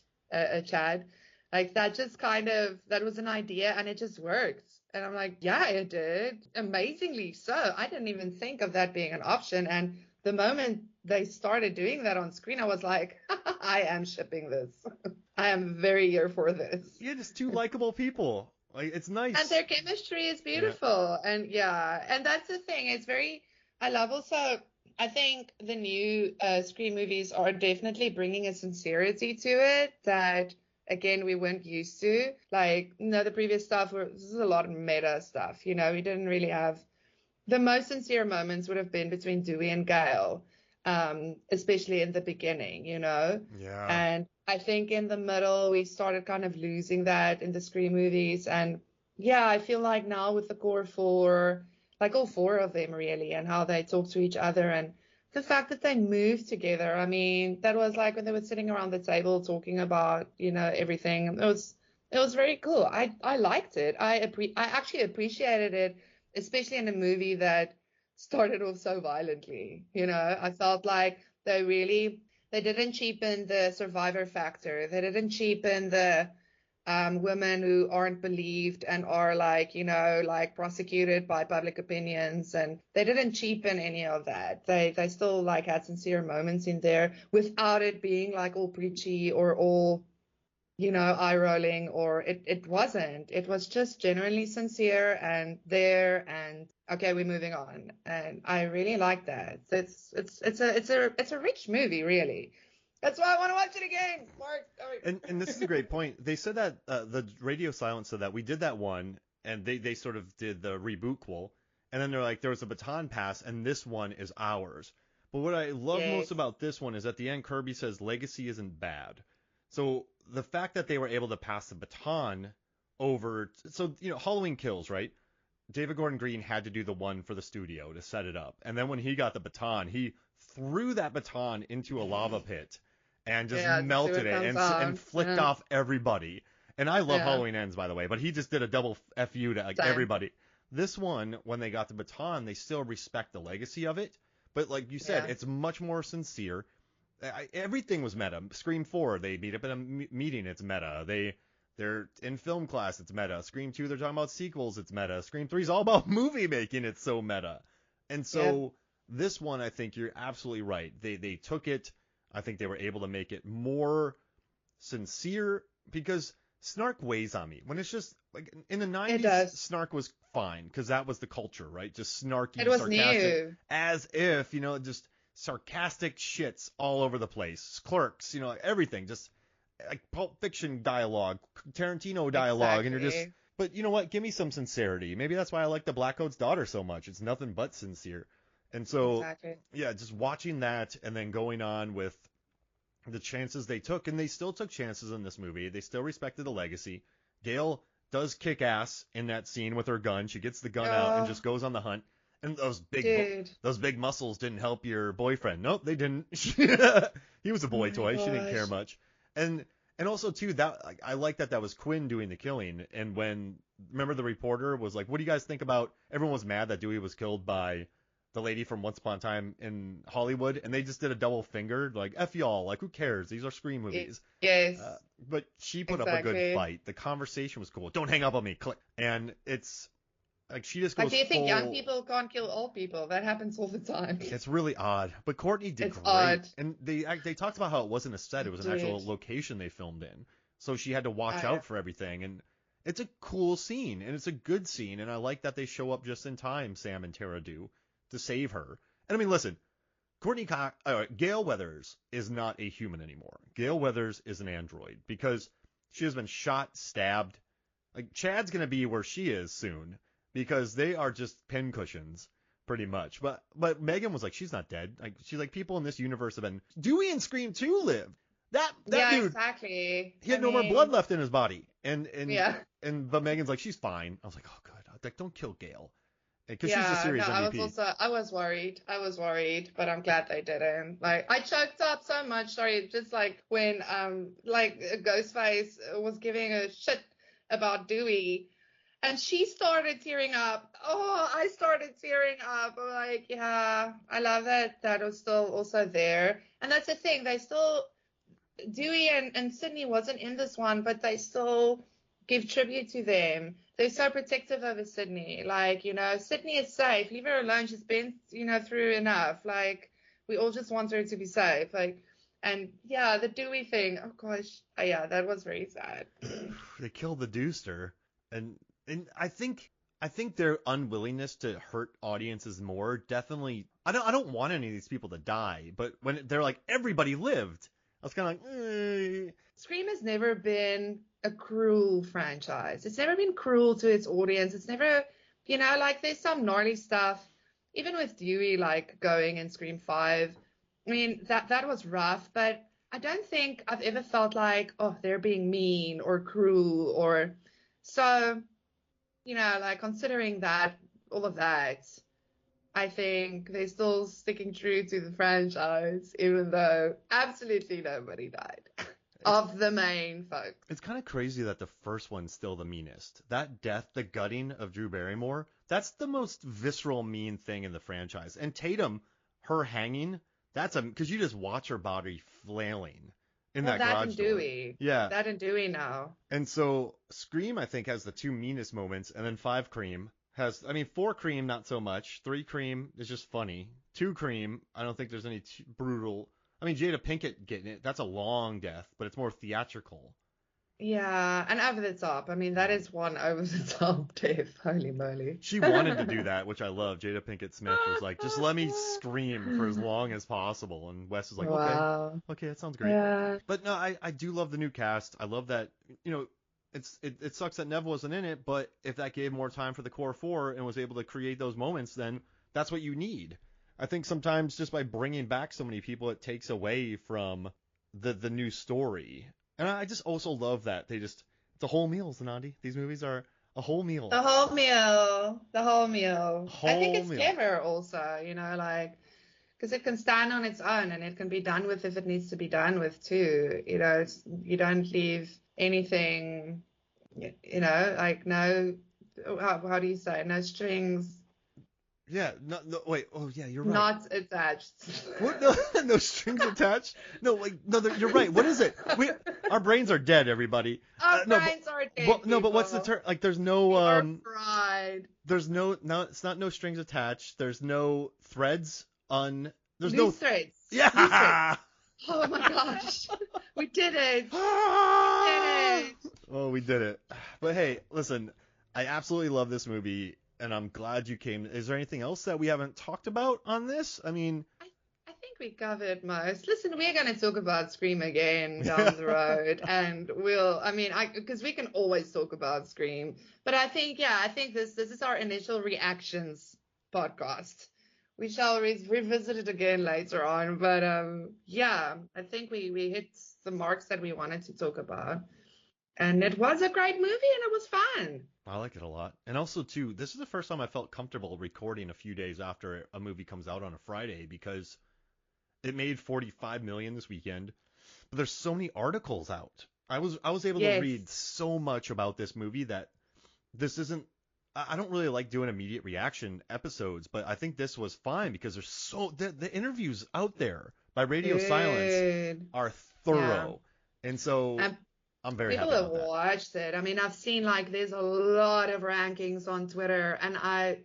[SPEAKER 2] Chad. Like that just that was an idea and it just worked. And I'm like, yeah, it did. Amazingly so. I didn't even think of that being an option. And the moment they started doing that on screen, I was like, I am shipping this. I am very here for this.
[SPEAKER 1] Yeah, just two likable people. Like it's nice.
[SPEAKER 2] And their chemistry is beautiful. Yeah. And that's the thing. I think the new Scream movies are definitely bringing a sincerity to it that, again, we weren't used to. Like, the previous stuff, this is a lot of meta stuff. We didn't really have the most sincere moments would have been between Dewey and Gail, especially in the beginning,
[SPEAKER 1] Yeah.
[SPEAKER 2] And I think in the middle, we started kind of losing that in the Scream movies. And yeah, I feel like now with the core four, like all four of them really, and how they talk to each other and the fact that they moved together. I mean, that was like when they were sitting around the table talking about, everything. It was very cool. I liked it. I actually appreciated it, especially in a movie that started off so violently. I felt like they didn't cheapen the survivor factor. They didn't cheapen the women who aren't believed and are like prosecuted by public opinions, and they didn't cheapen any of that. They still had sincere moments in there without it being like all preachy or all eye rolling, or it wasn't. It was just genuinely sincere and there, and okay, we're moving on. And I really like that. It's a rich movie, really. That's why I want to watch it again, Mark.
[SPEAKER 1] And this is a great point. They said that the radio silence said that we did that one, and they sort of did the rebootquel, and then they're like, there was a baton pass, and this one is ours. But what I love most about this one is at the end, Kirby says legacy isn't bad. So the fact that they were able to pass the baton over, so Halloween Kills, right? David Gordon Green had to do the one for the studio to set it up, and then when he got the baton, he threw that baton into a lava pit and just melted it and flicked off everybody. And I love Halloween Ends, by the way, but he just did a double FU to everybody. This one, when they got the baton, they still respect the legacy of it. But like you said, it's much more sincere. Everything was meta. Scream 4, they meet up in a meeting, it's meta. They're in film class, it's meta. Scream 2, they're talking about sequels, it's meta. Scream 3 is all about movie making, it's so meta. And so this one, I think you're absolutely right. They took it. I think they were able to make it more sincere because snark weighs on me. When it's just like in the 90s, snark was fine because that was the culture, right? Just snarky,
[SPEAKER 2] it was
[SPEAKER 1] sarcastic,
[SPEAKER 2] new.
[SPEAKER 1] As if, just sarcastic shits all over the place. Clerks, everything, just like Pulp Fiction dialogue, Tarantino dialogue, and you're just, but you know what? Give me some sincerity. Maybe that's why I like The Black Coat's Daughter so much. It's nothing but sincere. And so,
[SPEAKER 2] Exactly.
[SPEAKER 1] yeah, just watching that and then going on with the chances they took, and they still took chances in this movie. They still respected the legacy. Gail does kick ass in that scene with her gun. She gets the gun out and
[SPEAKER 2] Oh,
[SPEAKER 1] just goes on the hunt. And
[SPEAKER 2] dude.
[SPEAKER 1] those big muscles didn't help your boyfriend. Nope, they didn't. He was a
[SPEAKER 2] Oh
[SPEAKER 1] boy
[SPEAKER 2] my
[SPEAKER 1] toy. She didn't care
[SPEAKER 2] gosh.
[SPEAKER 1] much. And also too, that I like that was Quinn doing the killing. And when remember the reporter was like, "What do you guys think about?" Everyone was mad that Dewey was killed by the lady from Once Upon a Time in Hollywood, and they just did a double finger, like "F y'all," like who cares? These are Scream movies.
[SPEAKER 2] Yes,
[SPEAKER 1] But she put up a good
[SPEAKER 2] exactly.
[SPEAKER 1] fight. The conversation was cool. Don't hang up on me. Click. And it's like she just
[SPEAKER 2] Like,
[SPEAKER 1] goes
[SPEAKER 2] do you think young
[SPEAKER 1] full.
[SPEAKER 2] people can't kill old people? That happens all the time.
[SPEAKER 1] It's really odd. But Courtney did
[SPEAKER 2] It's
[SPEAKER 1] great.
[SPEAKER 2] odd.
[SPEAKER 1] And they talked about how it wasn't a set. It was an
[SPEAKER 2] Dude,
[SPEAKER 1] actual location they filmed in. So she had to watch
[SPEAKER 2] I
[SPEAKER 1] out for everything. And it's a cool scene. And it's a good scene. And I like that they show up just in time, Sam and Tara do, to save her. And I mean, listen, Gail Weathers is not a human anymore. Gail Weathers is an android because she has been shot, stabbed. Like Chad's gonna be where she is soon because they are just pincushions pretty much. But Megan was like, she's not dead. Like she's like, people in this universe have been. Dewey and Scream 2 lived. That
[SPEAKER 2] yeah,
[SPEAKER 1] dude,
[SPEAKER 2] exactly.
[SPEAKER 1] he
[SPEAKER 2] I
[SPEAKER 1] had no more blood
[SPEAKER 2] mean,
[SPEAKER 1] left in his body. And
[SPEAKER 2] yeah.
[SPEAKER 1] and but Megan's like, she's fine. I was like, oh good. I was like, don't kill Gail because she's a
[SPEAKER 2] Yeah, no,
[SPEAKER 1] serious MVP.
[SPEAKER 2] I was worried. I was worried, but I'm glad they didn't. Like, I choked up so much. Sorry, just like when, like Ghostface was giving a shit about Dewey and she started tearing up. Oh, I started tearing up. I'm like, yeah, I love that that was still also there. And that's the thing. They still, Dewey and Sydney wasn't in this one, but they still give tribute to them. They're so protective over Sydney. Like, Sydney is safe. Leave her alone. She's been, through enough. Like, we all just want her to be safe. Like, and yeah, the Dewey thing. Oh gosh, yeah, that was very sad.
[SPEAKER 1] They killed the Deuster, and and I think their unwillingness to hurt audiences more definitely. I don't want any of these people to die, but when they're like everybody lived, I was kind of like,
[SPEAKER 2] Scream has never been a cruel franchise. It's never been cruel to its audience. It's never, like there's some gnarly stuff, even with Dewey like going in Scream 5. I mean, that was rough, but I don't think I've ever felt like, oh, they're being mean or cruel or so, like considering that, all of that, I think they're still sticking true to the franchise, even though absolutely nobody died
[SPEAKER 1] it's
[SPEAKER 2] of the main folks.
[SPEAKER 1] it's kind of crazy that the first one's still the meanest. That death, the gutting of Drew Barrymore, that's the most visceral, mean thing in the franchise. And Tatum, her hanging, that's because you just watch her body flailing in
[SPEAKER 2] Well,
[SPEAKER 1] that
[SPEAKER 2] that and
[SPEAKER 1] garage door.
[SPEAKER 2] Dewey.
[SPEAKER 1] Yeah.
[SPEAKER 2] That and Dewey now.
[SPEAKER 1] And so Scream, I think, has the two meanest moments, and then 5 Cream has, I mean, 4 Cream, not so much. 3 Cream is just funny. 2 Cream, I don't think there's any brutal. I mean, Jada Pinkett getting it, that's a long death, but it's more theatrical.
[SPEAKER 2] Yeah, and over the top. I mean, that is one over the top death. Holy moly.
[SPEAKER 1] She wanted to do that, which I love. Jada Pinkett Smith was like, just let me scream for as long as possible. And Wes was like, okay,
[SPEAKER 2] Wow.
[SPEAKER 1] okay, that sounds great.
[SPEAKER 2] Yeah.
[SPEAKER 1] But no, I do love the new cast. I love that, it sucks that Nev wasn't in it, but if that gave more time for the core 4 and was able to create those moments, then that's what you need. I think sometimes just by bringing back so many people, it takes away from the new story. And I just also love that it's a whole meal, Zanandi. These movies are a whole meal.
[SPEAKER 2] The whole meal. The whole meal. I think
[SPEAKER 1] Whole
[SPEAKER 2] it's
[SPEAKER 1] meal.
[SPEAKER 2] clever also, like, because it can stand on its own and it can be done with if it needs to be done with too. You don't leave anything, like no, how do you say, no strings
[SPEAKER 1] Yeah, no, wait. Oh, yeah, you're right.
[SPEAKER 2] not attached.
[SPEAKER 1] What? No, no strings attached. No, like, no, you're right. What is it? Our brains are dead, everybody.
[SPEAKER 2] Our
[SPEAKER 1] No,
[SPEAKER 2] brains are dead,
[SPEAKER 1] no, but what's the
[SPEAKER 2] people.
[SPEAKER 1] term? Like, there's
[SPEAKER 2] We
[SPEAKER 1] no,
[SPEAKER 2] are fried.
[SPEAKER 1] there's no, it's not no strings attached. There's no threads there's no,
[SPEAKER 2] Loose threads. Loose threads.
[SPEAKER 1] yeah.
[SPEAKER 2] Oh my gosh. We did it. We did it.
[SPEAKER 1] Oh, we did it. But hey, listen, I absolutely love this movie, and I'm glad you came. Is there anything else that we haven't talked about on this? I mean,
[SPEAKER 2] I think we covered most. Listen, we're going to talk about Scream again down the road, and because we can always talk about Scream, but I think this is our initial reactions podcast. We shall revisit it again later on. But yeah, I think we hit the marks that we wanted to talk about. And it was a great movie and it was fun.
[SPEAKER 1] I like it a lot. And also, too, this is the first time I felt comfortable recording a few days after a movie comes out on a Friday because it made 45 million this weekend. But there's so many articles out. I was able to read so much about this movie that this isn't. I don't really like doing immediate reaction episodes, but I think this was fine because there's the interviews out there by Radio Silence are thorough, and so I'm very happy about that.
[SPEAKER 2] People have watched it. I mean, I've seen like there's a lot of rankings on Twitter, and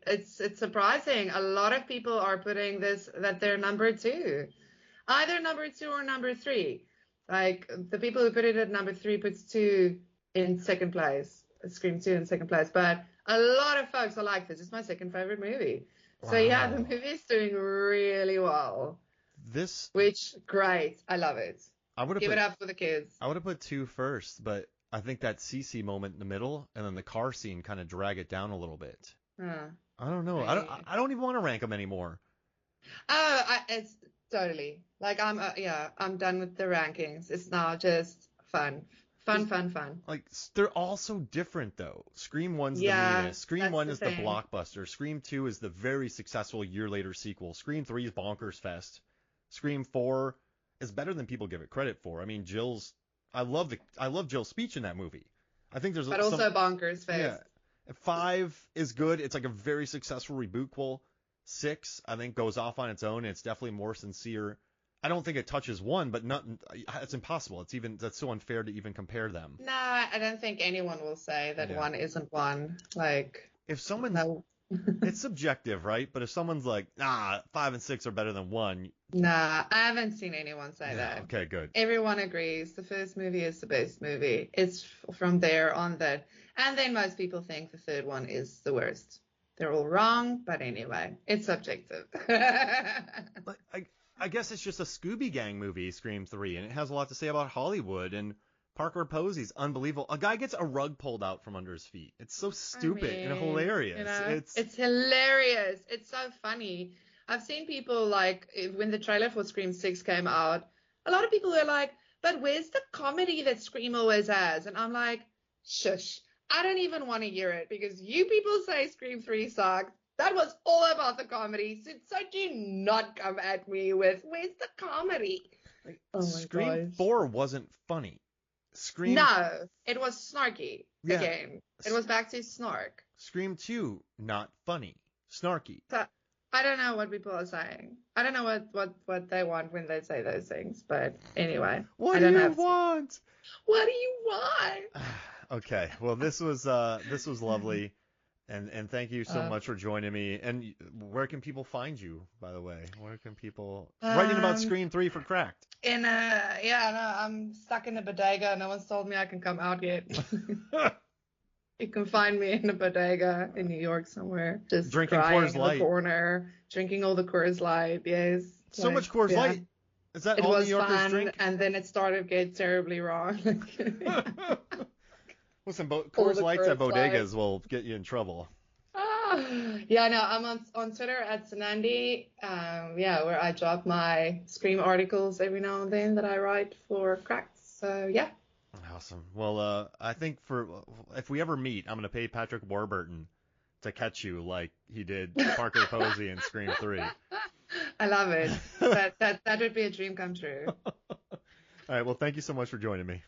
[SPEAKER 2] it's surprising. A lot of people are putting this that they're number 2, either number 2 or number 3. Like the people who put it at number 3 puts 2 in second place, Scream 2 in second place, but a lot of folks are like, this is my second favorite movie. Wow. So yeah, the movie is doing really well. Which great. I love it. Give it up for the kids.
[SPEAKER 1] I would have put 2 first, but I think that CC moment in the middle and then the car scene kind of drag it down a little bit. I don't know. I don't even want to rank them anymore.
[SPEAKER 2] It's totally like I'm done with the rankings. It's now just fun. Like
[SPEAKER 1] they're all so different though. Scream 1's the meanest. Scream 1 is the blockbuster. Scream 2 is the very successful year later sequel. Scream 3 is bonkers fest. Scream 4 is better than people give it credit for. I mean, I love Jill's speech in that movie. I think there's
[SPEAKER 2] also bonkers fest.
[SPEAKER 1] Yeah. 5 is good. It's like a very successful rebootquel. 6 I think goes off on its own and it's definitely more sincere. I don't think it touches 1, but it's impossible. That's so unfair to even compare them.
[SPEAKER 2] No, I don't think anyone will say that 1 isn't 1. Like
[SPEAKER 1] if someone, it's subjective, right? But if someone's like, 5 and 6 are better than 1.
[SPEAKER 2] Nah, I haven't seen anyone say that.
[SPEAKER 1] Okay, good.
[SPEAKER 2] Everyone agrees the first movie is the best movie. It's from there on that, and then most people think the third one is the worst. They're all wrong, but anyway, it's subjective.
[SPEAKER 1] But I guess it's just a Scooby Gang movie, Scream 3, and it has a lot to say about Hollywood, and Parker Posey's unbelievable. A guy gets a rug pulled out from under his feet. It's so stupid and hilarious.
[SPEAKER 2] You know, it's hilarious. It's so funny. I've seen people like, when the trailer for Scream 6 came out, a lot of people were like, but where's the comedy that Scream always has? And I'm like, shush. I don't even want to hear it because you people say Scream 3 sucks. That was all about the comedy. So do not come at me with, where's the comedy?
[SPEAKER 1] Like, Scream 4 wasn't funny.
[SPEAKER 2] No, it was snarky again. It was back to snark.
[SPEAKER 1] Scream 2, not funny. Snarky.
[SPEAKER 2] So, I don't know what people are saying. I don't know what they want when they say those things. But anyway.
[SPEAKER 1] What do you want?
[SPEAKER 2] What do you want?
[SPEAKER 1] Okay. Well, this was lovely. And thank you so much for joining me. And where can people find you, by the way? Where can people writing about Scream 3 for Cracked?
[SPEAKER 2] I'm stuck in a bodega. No one's told me I can come out yet. You can find me in a bodega in New York somewhere, just
[SPEAKER 1] drinking Coors Light
[SPEAKER 2] in the corner, drinking all the Coors Light. Yes,
[SPEAKER 1] so much Coors Light. Is that all New Yorkers
[SPEAKER 2] fun,
[SPEAKER 1] drink?
[SPEAKER 2] And then it started to get terribly wrong.
[SPEAKER 1] Listen, Coors Lights at bodegas will get you in trouble.
[SPEAKER 2] I'm on Twitter at Sanandi, where I drop my Scream articles every now and then that I write for Cracked. So, yeah.
[SPEAKER 1] Awesome. Well, I think if we ever meet, I'm going to pay Patrick Warburton to catch you like he did Parker Posey in Scream 3.
[SPEAKER 2] I love it. That would be a dream come true.
[SPEAKER 1] All right. Well, thank you so much for joining me.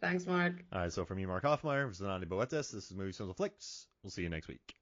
[SPEAKER 2] Thanks, Mark.
[SPEAKER 1] All right. So from me, Mark Hoffmeyer, this is Anandi Boetis. This is Movies, Films, and Flicks. We'll see you next week.